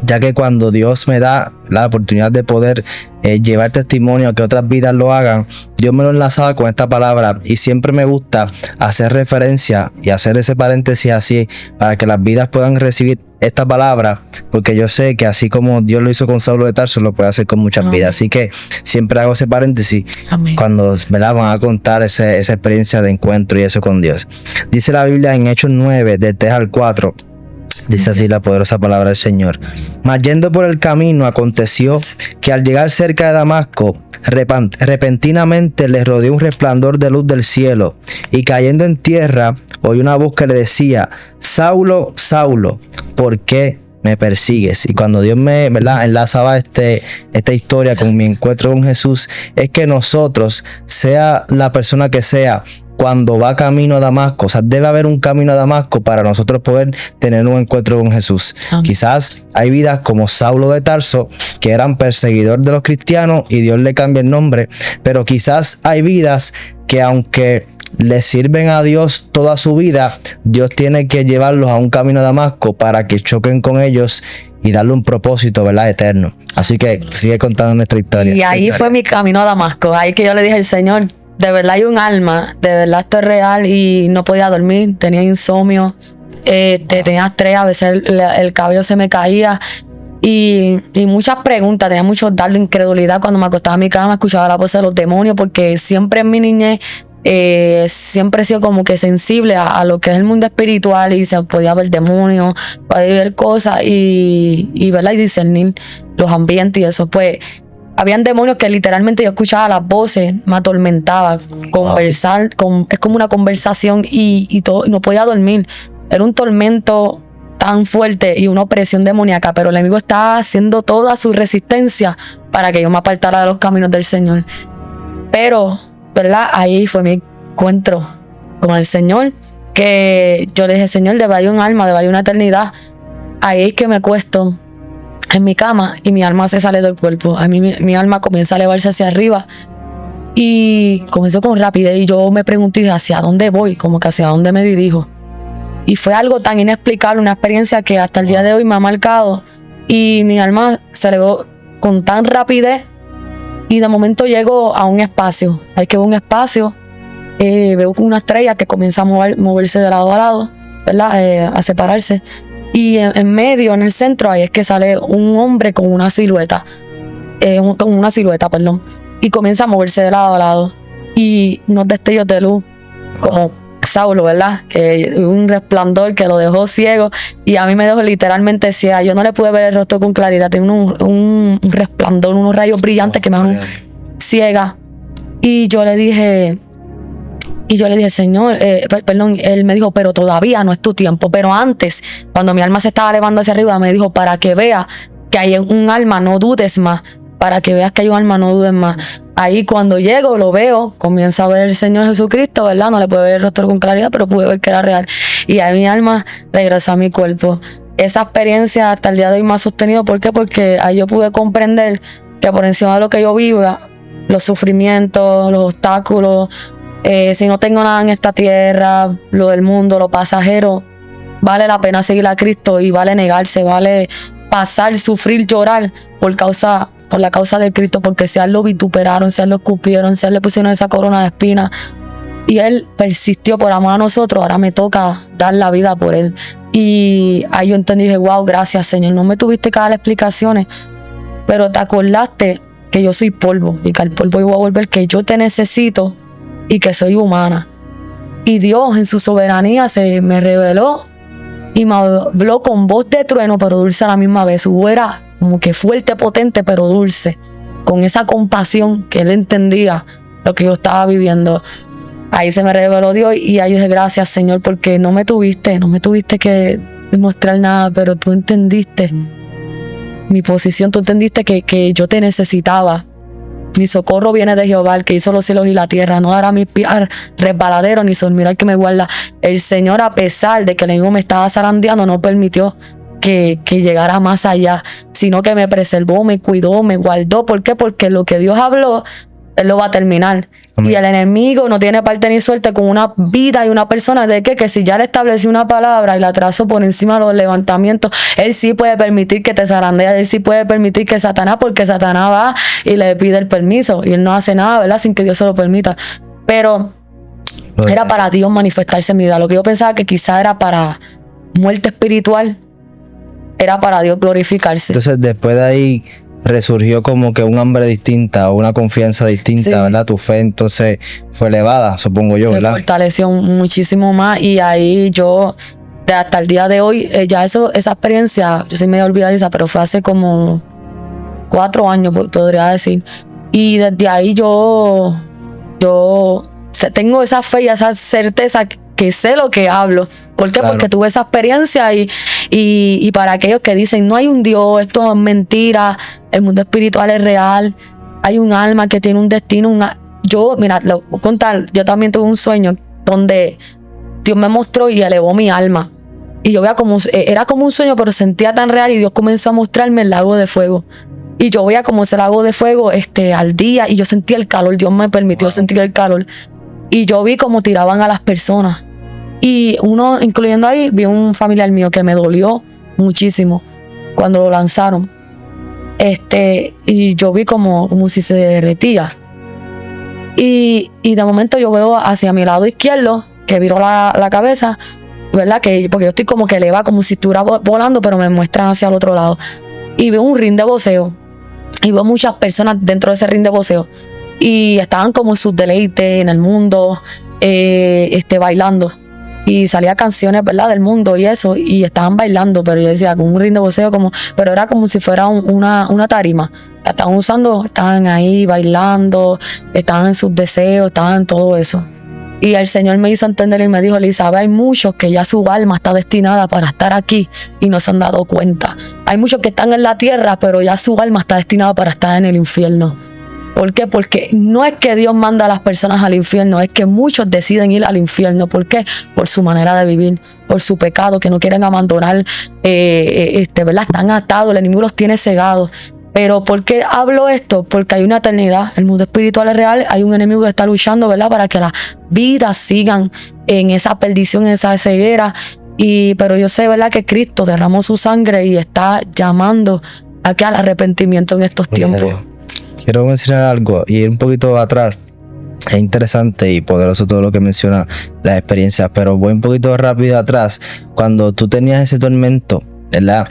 ya que cuando Dios me da la oportunidad de poder llevar testimonio a que otras vidas lo hagan, Dios me lo enlazaba con esta palabra, y siempre me gusta hacer referencia y hacer ese paréntesis así para que las vidas puedan recibir esta palabra, porque yo sé que así como Dios lo hizo con Saulo de Tarso, lo puede hacer con muchas vidas. Así que siempre hago ese paréntesis. Amén. Cuando me la van a contar esa experiencia de encuentro y eso con Dios. Dice la Biblia en Hechos 9, del 3 al 4. Dice así la poderosa palabra del Señor. Mas yendo por el camino, aconteció que al llegar cerca de Damasco, repentinamente le rodeó un resplandor de luz del cielo, y cayendo en tierra, oyó una voz que le decía, Saulo, Saulo, ¿por qué me persigues? Y cuando Dios me, ¿verdad?, enlazaba esta historia con mi encuentro con Jesús, es que nosotros, sea la persona que sea, cuando va camino a Damasco, o sea, debe haber un camino a Damasco para nosotros poder tener un encuentro con Jesús. Quizás hay vidas como Saulo de Tarso, que eran perseguidor de los cristianos y Dios le cambia el nombre, pero quizás hay vidas que aunque le sirven a Dios toda su vida, Dios tiene que llevarlos a un camino a Damasco para que choquen con ellos y darle un propósito, ¿verdad?, eterno. Así que sigue contando nuestra historia.
Y ahí fue mi camino a Damasco. Ahí que yo le dije al Señor, de verdad hay un alma, de verdad esto es real, y no podía dormir, tenía insomnio, tenía estrés, a veces el cabello se me caía, y muchas preguntas, tenía mucho dardo, incredulidad. Cuando me acostaba en mi cama escuchaba la voz de los demonios, porque siempre en mi niñez siempre he sido como que sensible a lo que es el mundo espiritual, y se podía ver demonios, podía ver cosas y ¿verdad?, y discernir los ambientes y eso. Pues habían demonios que literalmente yo escuchaba las voces, me atormentaba, conversar, es como una conversación, y todo, no podía dormir. Era un tormento tan fuerte y una opresión demoníaca, pero el enemigo estaba haciendo toda su resistencia para que yo me apartara de los caminos del Señor. Pero, ¿verdad?, ahí fue mi encuentro con el Señor, que yo le dije, Señor, debe haber un alma, debe haber una eternidad. Ahí es que me acuesto en mi cama y mi alma se sale del cuerpo. A mí mi alma comienza a elevarse hacia arriba y comenzó con rapidez, y yo me pregunté hacia dónde voy, como que hacia dónde me dirijo. Y fue algo tan inexplicable, una experiencia que hasta el día de hoy me ha marcado, y mi alma se elevó con tan rapidez, y de momento llego a un espacio. Hay que ver un espacio, veo una estrella que comienza a moverse de lado a lado, ¿verdad?, a separarse. Y en medio, en el centro, ahí es que sale un hombre con una silueta, y comienza a moverse de lado a lado, y unos destellos de luz, como Saulo, ¿verdad?, que un resplandor que lo dejó ciego, y a mí me dejó literalmente ciega. Yo no le pude ver el rostro con claridad, tenía un resplandor, unos rayos brillantes que me dejaron ciega. Y yo le dije, Señor, él me dijo, pero todavía no es tu tiempo. Pero antes, cuando mi alma se estaba elevando hacia arriba, me dijo, para que vea que hay un alma, no dudes más. Para que veas que hay un alma, no dudes más. Ahí cuando llego, lo veo, comienzo a ver el Señor Jesucristo, ¿verdad? No le pude ver el rostro con claridad, pero pude ver que era real. Y ahí mi alma regresó a mi cuerpo. Esa experiencia hasta el día de hoy me ha sostenido. ¿Por qué? Porque ahí yo pude comprender que por encima de lo que yo viva, los sufrimientos, los obstáculos, si no tengo nada en esta tierra, lo del mundo, lo pasajero, vale la pena seguir a Cristo y vale negarse, vale pasar, sufrir, llorar por la causa de Cristo, porque si a él lo vituperaron, si a él lo escupieron, si a él le pusieron esa corona de espinas y él persistió por amor a nosotros, ahora me toca dar la vida por él. Y ahí yo entendí y dije, wow, gracias Señor, no me tuviste que dar explicaciones, pero te acordaste que yo soy polvo y que al polvo yo voy a volver, que yo te necesito y que soy humana. Y Dios en su soberanía se me reveló y me habló con voz de trueno, pero dulce a la misma vez. Su voz era como que fuerte, potente, pero dulce, con esa compasión que él entendía lo que yo estaba viviendo. Ahí se me reveló Dios y ahí dije, gracias Señor, porque no me tuviste que demostrar nada, pero tú entendiste mi posición, tú entendiste que yo te necesitaba. Mi socorro viene de Jehová, el que hizo los cielos y la tierra. No dará mi pie resbaladero, ni se dormirá el que me guarda. El Señor, a pesar de que el enemigo me estaba zarandeando, no permitió que llegara más allá, sino que me preservó, me cuidó, me guardó. ¿Por qué? Porque lo que Dios habló, Él lo va a terminar. Amén. Y el enemigo no tiene parte ni suerte con una vida y una persona de que si ya le estableció una palabra y la trazó por encima de los levantamientos, él sí puede permitir que te zarandee, él sí puede permitir que Satanás, porque Satanás va y le pide el permiso y él no hace nada, ¿verdad? Sin que Dios se lo permita. Pero era para Dios manifestarse en mi vida. Lo que yo pensaba que quizá era para muerte espiritual, era para Dios glorificarse.
Entonces después de ahí resurgió como que un hambre distinta o una confianza distinta, sí, ¿verdad? Tu fe entonces fue elevada, supongo yo, ¿verdad? Se fortaleció muchísimo más y ahí yo, hasta el día de hoy, ya esa experiencia, yo soy medio olvidadiza, pero fue hace como 4 años, podría decir. Y desde ahí yo tengo esa fe y esa certeza que sé lo que hablo. ¿Por qué? Claro. Porque tuve esa experiencia y para aquellos que dicen no hay un Dios, esto es mentira, el mundo espiritual es real, hay un alma que tiene un destino. Mira, lo voy a contar, yo también tuve un sueño donde Dios me mostró y elevó mi alma. Y yo veía como, era como un sueño, pero sentía tan real y Dios comenzó a mostrarme el lago de fuego. Y yo veía como ese lago de fuego al día y yo sentía el calor, Dios me permitió sentir el calor. Y yo vi cómo tiraban a las personas. Y uno, incluyendo ahí, vi un familiar mío que me dolió muchísimo cuando lo lanzaron. Y yo vi como si se derretía. Y de momento yo veo hacia mi lado izquierdo, que viró la cabeza, ¿verdad? Porque yo estoy como que elevada, como si estuviera volando, pero me muestran hacia el otro lado. Y veo un ring de voceo. Y veo muchas personas dentro de ese ring de voceo. Y estaban como en sus deleites en el mundo, bailando. Y salía canciones, ¿verdad? Del mundo y eso, y estaban bailando, pero yo decía, con un ring de voceo, pero era como si fuera una tarima. La estaban usando, estaban ahí bailando, estaban en sus deseos, estaban en todo eso. Y el Señor me hizo entender y me dijo, Elizabeth, hay muchos que ya su alma está destinada para estar aquí y no se han dado cuenta. Hay muchos que están en la tierra, pero ya su alma está destinada para estar en el infierno. ¿Por qué? Porque no es que Dios manda a las personas al infierno, es que muchos deciden ir al infierno. ¿Por qué? Por su manera de vivir, por su pecado, que no quieren abandonar, ¿verdad? Están atados, el enemigo los tiene cegados. Pero ¿por qué hablo esto? Porque hay una eternidad, el mundo espiritual es real, hay un enemigo que está luchando, ¿verdad? Para que las vidas sigan en esa perdición, en esa ceguera. Pero yo sé, ¿verdad? Que Cristo derramó su sangre y está llamando aquí al arrepentimiento en estos tiempos. Quiero mencionar algo y ir un poquito atrás. Es interesante y poderoso todo lo que menciona las experiencias, pero voy un poquito rápido atrás. Cuando tú tenías ese tormento, ¿verdad?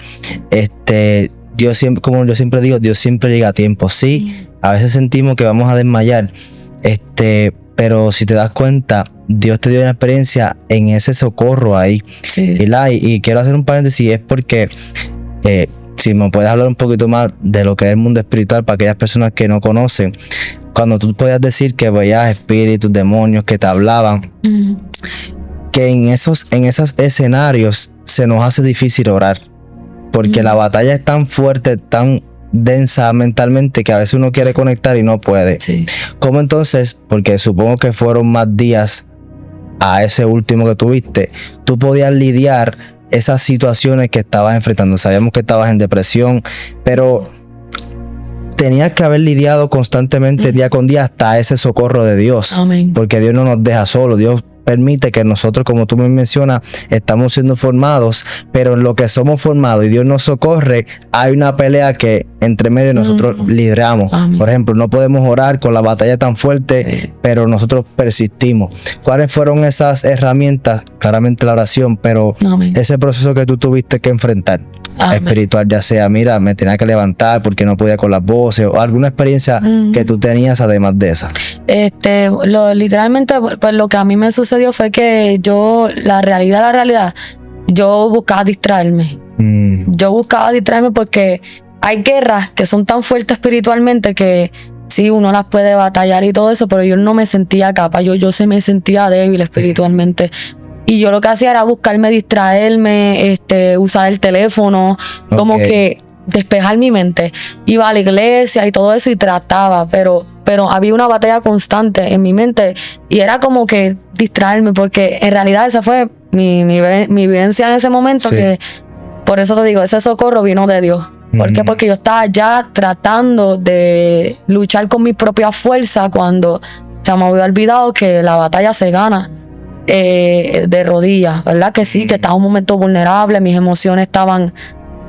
Dios siempre, como yo siempre digo, Dios siempre llega a tiempo. Sí, a veces sentimos que vamos a desmayar, pero si te das cuenta, Dios te dio una experiencia en ese socorro ahí. Sí. Y quiero hacer un paréntesis, es porque si me puedes hablar un poquito más de lo que es el mundo espiritual para aquellas personas que no conocen, cuando tú podías decir que veías espíritus, demonios que te hablaban, que en esos escenarios se nos hace difícil orar, porque la batalla es tan fuerte, tan densa mentalmente, que a veces uno quiere conectar y no puede. Sí. ¿Cómo entonces, porque supongo que fueron más días a ese último que tuviste, tú podías lidiar esas situaciones que estabas enfrentando? Sabíamos que estabas en depresión, pero tenías que haber lidiado constantemente día con día hasta ese socorro de Dios.
Amén.
Porque Dios no nos deja solos. Dios permite que nosotros, como tú me mencionas, estamos siendo formados, pero en lo que somos formados y Dios nos socorre, hay una pelea que entre medio nosotros libramos.
Amén.
Por ejemplo, no podemos orar con la batalla tan fuerte, pero nosotros persistimos. ¿Cuáles fueron esas herramientas? Claramente la oración, pero
Amén.
ese proceso que tú tuviste que enfrentar.
Amén.
Espiritual, ya sea, mira, me tenía que levantar porque no podía con las voces, o alguna experiencia que tú tenías además de esa.
Literalmente, pues lo que a mí me sucedió fue que la realidad, yo buscaba distraerme. Yo buscaba distraerme porque hay guerras que son tan fuertes espiritualmente que sí, uno las puede batallar y todo eso, pero yo no me sentía capaz, yo se me sentía débil espiritualmente. Y yo lo que hacía era buscarme distraerme, usar el teléfono, como que despejar mi mente. Iba a la iglesia y todo eso y trataba, pero había una batalla constante en mi mente y era como que distraerme, porque en realidad esa fue mi vivencia en ese momento,
Sí.
que por eso te digo, ese socorro vino de Dios. ¿Por qué? Porque yo estaba ya tratando de luchar con mi propia fuerza cuando se me había olvidado que la batalla se gana de rodillas, ¿verdad? Que sí, que estaba en un momento vulnerable, mis emociones estaban,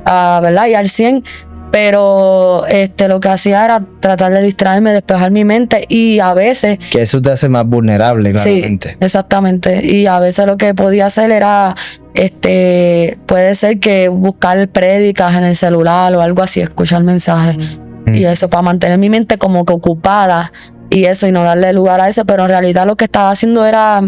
¿verdad? Y al 100, pero lo que hacía era tratar de distraerme, despejar mi mente, y a veces...
Que eso te hace más vulnerable, claramente.
Sí, exactamente. Y a veces lo que podía hacer era, puede ser que buscar prédicas en el celular o algo así, escuchar mensajes. Y eso, para mantener mi mente como que ocupada y eso, y no darle lugar a eso. Pero en realidad lo que estaba haciendo era...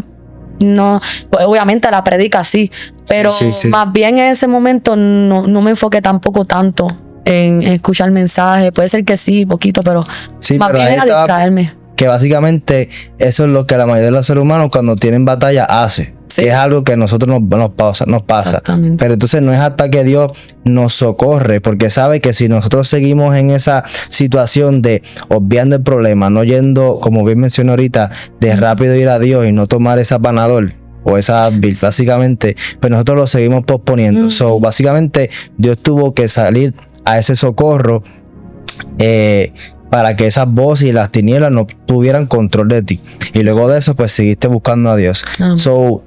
No, pues obviamente la predica sí, pero
sí.
más bien en ese momento no me enfoqué tampoco tanto en escuchar mensajes. Puede ser que sí, poquito, pero
Sí,
más
pero
bien
ahí
era
estaba-
distraerme.
que básicamente eso es lo que la mayoría de los seres humanos cuando tienen batalla hace.
Sí.
Que es algo que a nosotros nos pasa.
Exactamente.
Pero entonces no es hasta que Dios nos socorre, porque sabe que si nosotros seguimos en esa situación de obviando el problema, no yendo, como bien mencioné ahorita, de rápido ir a Dios y no tomar esa Panadol o esa Advil, básicamente, pues nosotros lo seguimos posponiendo. So, básicamente Dios tuvo que salir a ese socorro para que esas voces y las tinieblas no tuvieran control de ti. Y luego de eso, pues seguiste buscando a Dios.
Amén.
So,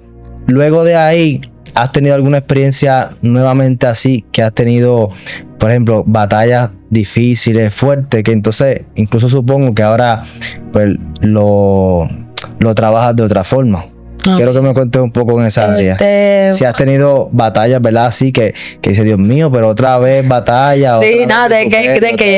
luego de ahí, ¿has tenido alguna experiencia nuevamente así? Que has tenido, por ejemplo, batallas difíciles, fuertes, que entonces, incluso supongo que ahora pues lo trabajas de otra forma.
Ok.
Quiero que me cuentes un poco en esa área. Si has tenido batallas, ¿verdad? Así que dice, Dios mío, pero otra vez batalla.
Sí,
otra
nada,
vez
de que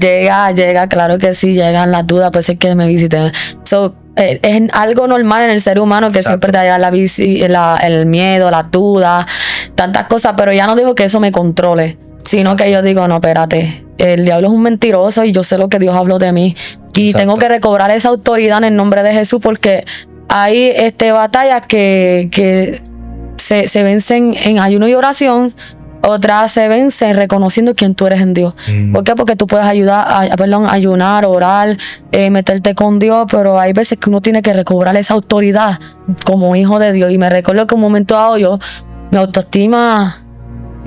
llega, claro que sí, llegan las dudas, pues es que me visiten. So, es algo normal en el ser humano que
Exacto.
siempre te haya el miedo, las dudas, tantas cosas, pero ya no digo que eso me controle, sino que yo digo, no, espérate, el diablo es un mentiroso y yo sé lo que Dios habló de mí. Y
Exacto.
tengo que recobrar esa autoridad en el nombre de Jesús, porque hay batallas que se vencen en ayuno y oración, otras se vencen reconociendo quién tú eres en Dios. ¿Por qué? Porque tú puedes ayunar, orar, meterte con Dios, pero hay veces que uno tiene que recobrar esa autoridad como hijo de Dios. Y me recuerdo que un momento dado mi autoestima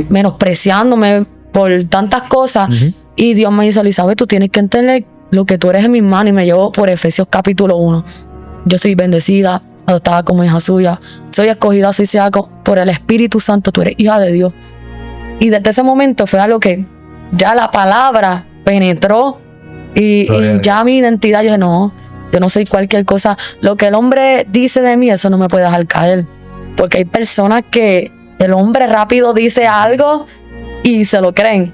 menospreciándome por tantas cosas, y Dios me hizo, Elizabeth, tú tienes que entender lo que tú eres en mis manos, y me llevó por Efesios capítulo 1. Yo soy bendecida, adoptada como hija suya, soy escogida, soy sellada por el Espíritu Santo, tú eres hija de Dios. Y desde ese momento fue algo que ya la palabra penetró y ya mi identidad, yo dije, no, yo no soy cualquier cosa. Lo que el hombre dice de mí, eso no me puede dejar caer. Porque hay personas que el hombre rápido dice algo y se lo creen.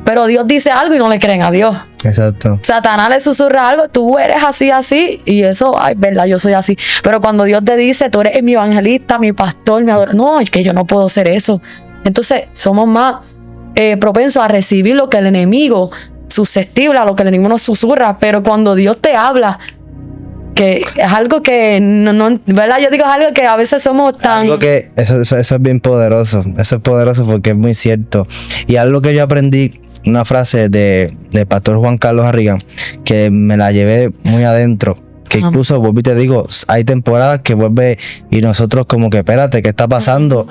Pero Dios dice algo y no le creen a Dios.
Exacto.
Satanás le susurra algo, tú eres así, y eso, ay, verdad, yo soy así. Pero cuando Dios te dice, tú eres mi evangelista, mi pastor, mi adorador, no, es que yo no puedo ser eso. Entonces, somos más propensos a recibir lo que el enemigo, susceptible a lo que el enemigo nos susurra. Pero cuando Dios te habla, que es algo que no, ¿verdad? Yo digo, es algo que a veces somos tan...
Algo que eso es bien poderoso. Eso es poderoso porque es muy cierto. Y algo que yo aprendí, una frase de Pastor Juan Carlos Arrigan, que me la llevé muy adentro. Que incluso, vuelvo y te digo, hay temporadas que vuelve y nosotros como que, espérate, ¿qué está pasando?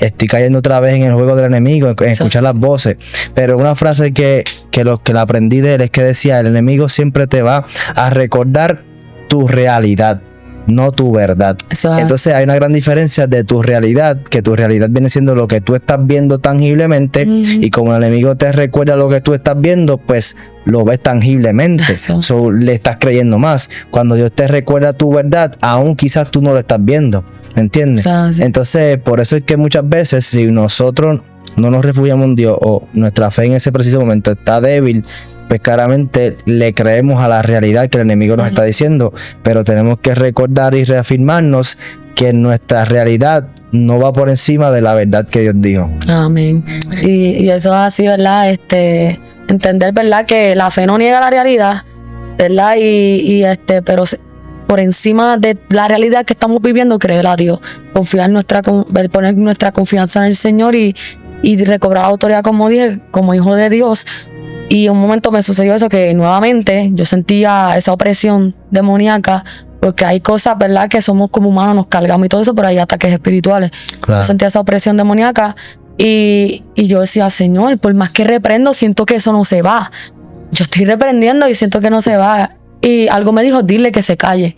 estoy cayendo otra vez en el juego del enemigo, en escuchar las voces. Pero una frase que la aprendí de él es que decía: el enemigo siempre te va a recordar tu realidad, no tu verdad. Entonces hay una gran diferencia de tu realidad, que tu realidad viene siendo lo que tú estás viendo tangiblemente, y como el enemigo te recuerda lo que tú estás viendo, pues lo ves tangiblemente. So, le estás creyendo más. Cuando Dios te recuerda tu verdad, aún quizás tú no lo estás viendo, ¿me entiendes? Entonces por eso es que muchas veces, si nosotros no nos refugiamos en Dios, o nuestra fe en ese preciso momento está débil, pues claramente le creemos a la realidad que el enemigo nos está diciendo. Pero tenemos que recordar y reafirmarnos que nuestra realidad no va por encima de la verdad que Dios dijo.
Amén. Y eso es así, ¿verdad? Entender, ¿verdad?, que la fe no niega la realidad, ¿verdad? Pero por encima de la realidad que estamos viviendo, creer a Dios, poner nuestra confianza en el Señor y recobrar autoridad, como dije, como hijo de Dios. Y un momento me sucedió eso, que nuevamente yo sentía esa opresión demoníaca, porque hay cosas, ¿verdad?, que somos como humanos, nos cargamos y todo eso, pero hay ataques espirituales. Claro. Yo sentía esa opresión demoníaca y yo decía: Señor, por más que reprendo, siento que eso no se va. Yo estoy reprendiendo y siento que no se va. Y algo me dijo: dile que se calle.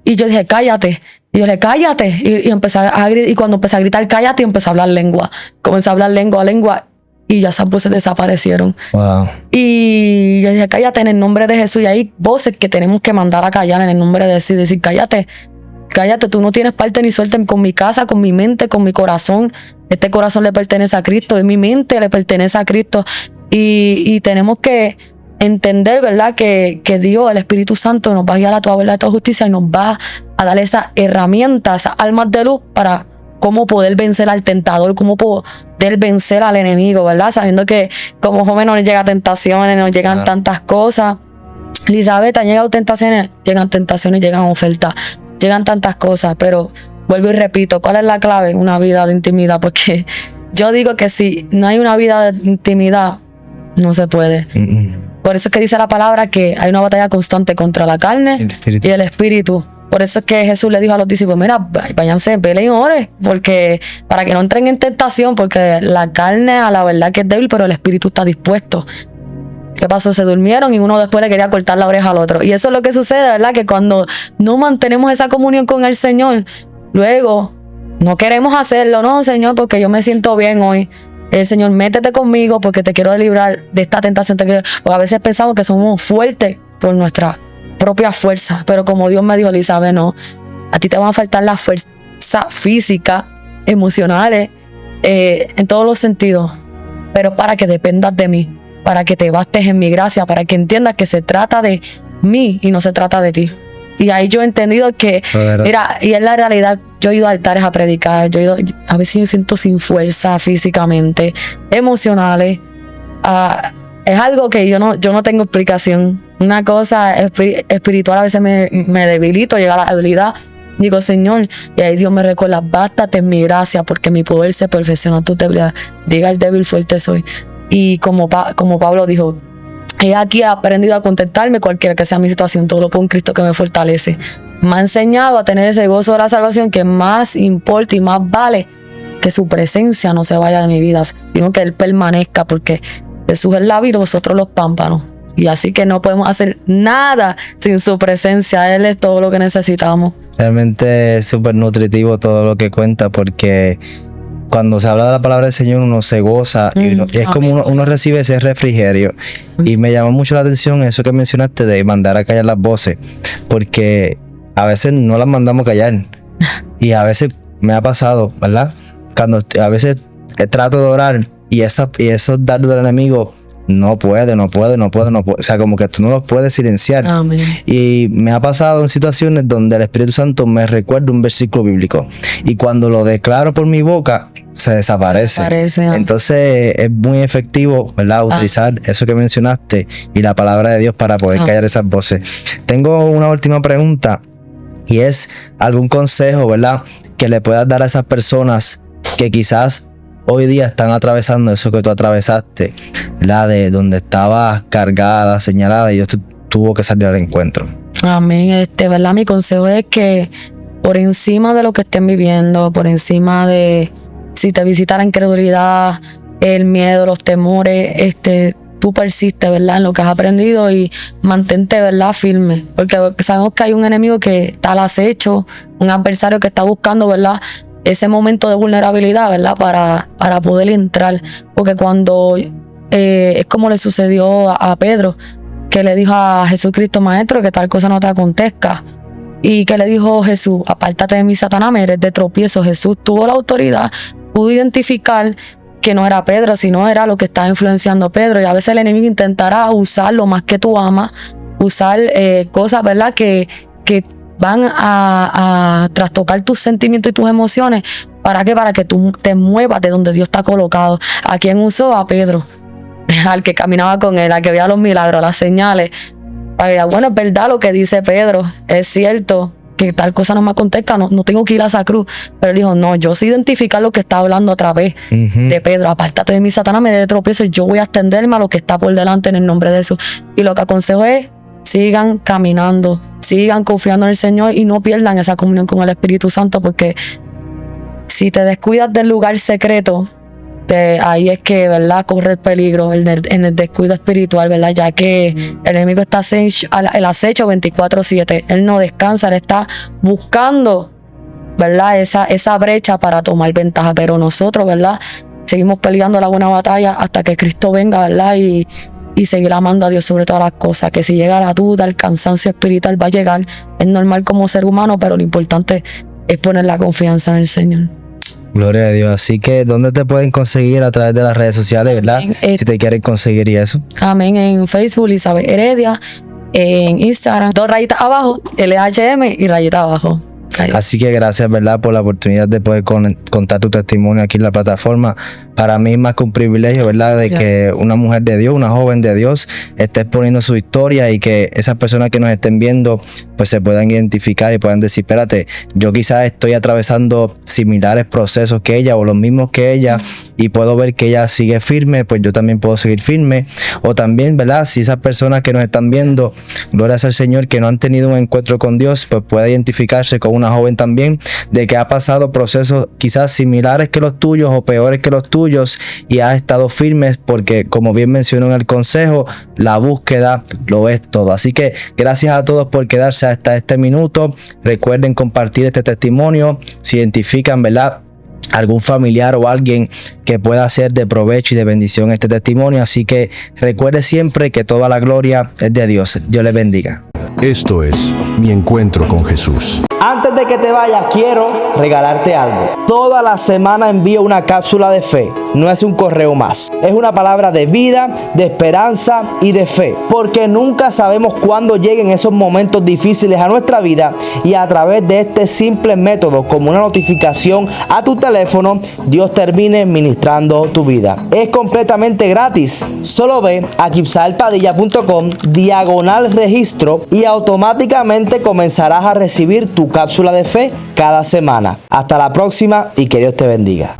Y yo dije: cállate. Y yo le: cállate. Y empecé a gritar. Y cuando empecé a gritar cállate, empecé a hablar lengua. Comencé a hablar lengua. Y ya esas voces desaparecieron. Wow. Y yo dije: cállate en el nombre de Jesús. Y hay voces que tenemos que mandar a callar en el nombre de Jesús. Decir: cállate, tú no tienes parte ni suerte con mi casa, con mi mente, con mi corazón. Este corazón le pertenece a Cristo, y mi mente le pertenece a Cristo. Y tenemos que entender, ¿verdad?, que Dios, el Espíritu Santo, nos va a guiar a toda verdad, a toda justicia, y nos va a dar esas herramientas, esas almas de luz para cómo poder vencer al tentador, cómo poder vencer al enemigo, ¿verdad? Sabiendo que como joven nos llegan tentaciones, nos llegan tantas cosas. Elizabeth, han llegado tentaciones, llegan ofertas, llegan tantas cosas, pero vuelvo y repito, ¿cuál es la clave? Una vida de intimidad, porque yo digo que si no hay una vida de intimidad, no se puede. Por eso es que dice la palabra que hay una batalla constante contra la carne y el espíritu. Por eso es que Jesús le dijo a los discípulos: mira, váyanse, velen y oren, porque para que no entren en tentación, porque la carne a la verdad que es débil, pero el espíritu está dispuesto. ¿Qué pasó? Se durmieron y uno después le quería cortar la oreja al otro. Y eso es lo que sucede, ¿verdad? Que cuando no mantenemos esa comunión con el Señor, luego no queremos hacerlo. No, Señor, porque yo me siento bien hoy. El Señor, métete conmigo porque te quiero librar de esta tentación. Porque a veces pensamos que somos fuertes por nuestra propia fuerza, pero como Dios me dijo: Elizabeth, no, a ti te van a faltar la fuerza física, emocionales, en todos los sentidos, pero para que dependas de mí, para que te bastes en mi gracia, para que entiendas que se trata de mí y no se trata de ti. Y ahí yo he entendido que, mira, y es la realidad. Yo he ido a altares a predicar, a veces yo siento sin fuerza físicamente, emocionales. Es algo que yo no tengo explicación. Una cosa espiritual, a veces me debilito, llega a la debilidad. Digo: Señor, y ahí Dios me recuerda: bástate en mi gracia, porque mi poder se perfecciona en tu debilidad. Diga el débil, fuerte soy. Y como Pablo dijo: he aquí aprendido a contentarme cualquiera que sea mi situación, todo lo pongo en Cristo que me fortalece. Me ha enseñado a tener ese gozo de la salvación, que más importa y más vale que su presencia no se vaya de mi vida, sino que Él permanezca, porque Jesús es la vid, vosotros los pámpanos. Y así que no podemos hacer nada sin su presencia. Él es todo lo que necesitamos. Realmente es súper nutritivo todo lo que cuenta, porque cuando se habla de la palabra del Señor uno se goza y es como uno recibe ese refrigerio. Y me llamó mucho la atención eso que mencionaste de mandar a callar las voces, porque a veces no las mandamos callar. Y a veces me ha pasado, ¿verdad? Cuando a veces trato de orar y esos dardos del enemigo no puede. O sea, como que tú no los puedes silenciar. Amén. Y me ha pasado en situaciones donde el Espíritu Santo me recuerda un versículo bíblico. Y cuando lo declaro por mi boca, se desaparece. Entonces es muy efectivo, ¿verdad? Utilizar eso que mencionaste y la palabra de Dios para poder callar esas voces. Tengo una última pregunta, y es algún consejo, ¿verdad?, que le puedas dar a esas personas que quizás hoy día están atravesando eso que tú atravesaste, ¿verdad?, de donde estabas cargada, señalada, y Dios tuvo que salir al encuentro. Amén. ¿Verdad? Mi consejo es que por encima de lo que estén viviendo, por encima de si te visita la incredulidad, el miedo, los temores, tú persistes, ¿verdad?, en lo que has aprendido y mantente, ¿verdad?, firme. Porque sabemos que hay un enemigo que está al acecho, un adversario que está buscando, ¿verdad?, ese momento de vulnerabilidad, ¿verdad?, para poder entrar. Porque cuando es como le sucedió a Pedro, que le dijo a Jesucristo: Maestro, que tal cosa no te acontezca. Y que le dijo Jesús: apártate de mí, Satanás, me eres de tropiezo. Jesús tuvo la autoridad, pudo identificar que no era Pedro, sino era lo que estaba influenciando a Pedro. Y a veces el enemigo intentará usar lo más que tú amas, usar cosas, ¿verdad?, que van a trastocar tus sentimientos y tus emociones. ¿Para qué? Para que tú te muevas de donde Dios está colocado. ¿A quién usó? A Pedro, al que caminaba con él, al que veía los milagros, las señales. Para que, bueno, es verdad lo que dice Pedro, es cierto que tal cosa no me acontezca, no tengo que ir a esa cruz. Pero él dijo: no, yo sé identificar lo que está hablando a través de Pedro. Apártate de mí, Satanás, me dé tropiezo, y yo voy a extenderme a lo que está por delante en el nombre de Jesús. Y lo que aconsejo es: sigan caminando, sigan confiando en el Señor y no pierdan esa comunión con el Espíritu Santo, porque si te descuidas del lugar secreto, ahí es que, ¿verdad?, corre el peligro en el descuido espiritual, ¿verdad? Ya que el enemigo está el acecho 24/7. Él no descansa, él está buscando, ¿verdad?, esa brecha para tomar ventaja. Pero nosotros, ¿verdad?, seguimos peleando la buena batalla hasta que Cristo venga, ¿verdad? Y seguir amando a Dios sobre todas las cosas. Que si llega la duda, el cansancio espiritual va a llegar. Es normal como ser humano, pero lo importante es poner la confianza en el Señor.
Gloria a Dios. Así que, ¿dónde te pueden conseguir? A través de las redes sociales, ¿verdad? Si te quieren conseguir y eso.
Amén. En Facebook, Elizabeth Heredia. En Instagram, 2 rayitas abajo, LHM y rayita abajo.
Así que gracias, ¿verdad?, por la oportunidad de poder contar tu testimonio aquí en la plataforma. Para mí es más que un privilegio, ¿verdad?, de que una mujer de Dios, una joven de Dios, esté exponiendo su historia y que esas personas que nos estén viendo pues se puedan identificar y puedan decir: espérate, yo quizás estoy atravesando similares procesos que ella o los mismos que ella, y puedo ver que ella sigue firme, pues yo también puedo seguir firme. O también, ¿verdad?, si esas personas que nos están viendo, gloria al Señor, que no han tenido un encuentro con Dios, pues puede identificarse con una joven también de que ha pasado procesos quizás similares que los tuyos o peores que los tuyos, y ha estado firme, porque, como bien mencionó en el consejo, la búsqueda lo es todo. Así que gracias a todos por quedarse hasta este minuto. Recuerden compartir este testimonio si identifican, ¿verdad?, algún familiar o alguien que pueda ser de provecho y de bendición este testimonio. Así que recuerde siempre que toda la gloria es de Dios. Dios les bendiga.
Esto es Mi Encuentro con Jesús.
Antes de que te vayas, quiero regalarte algo. Toda la semana envío una cápsula de fe. No es un correo más. Es una palabra de vida, de esperanza y de fe. Porque nunca sabemos cuándo lleguen esos momentos difíciles a nuestra vida, y a través de este simple método, como una notificación a tu teléfono, Dios termine ministrando tu vida. Es completamente gratis. Solo ve a kibsaelpadilla.com/registro y automáticamente comenzarás a recibir tu cápsula de fe cada semana. Hasta la próxima y que Dios te bendiga.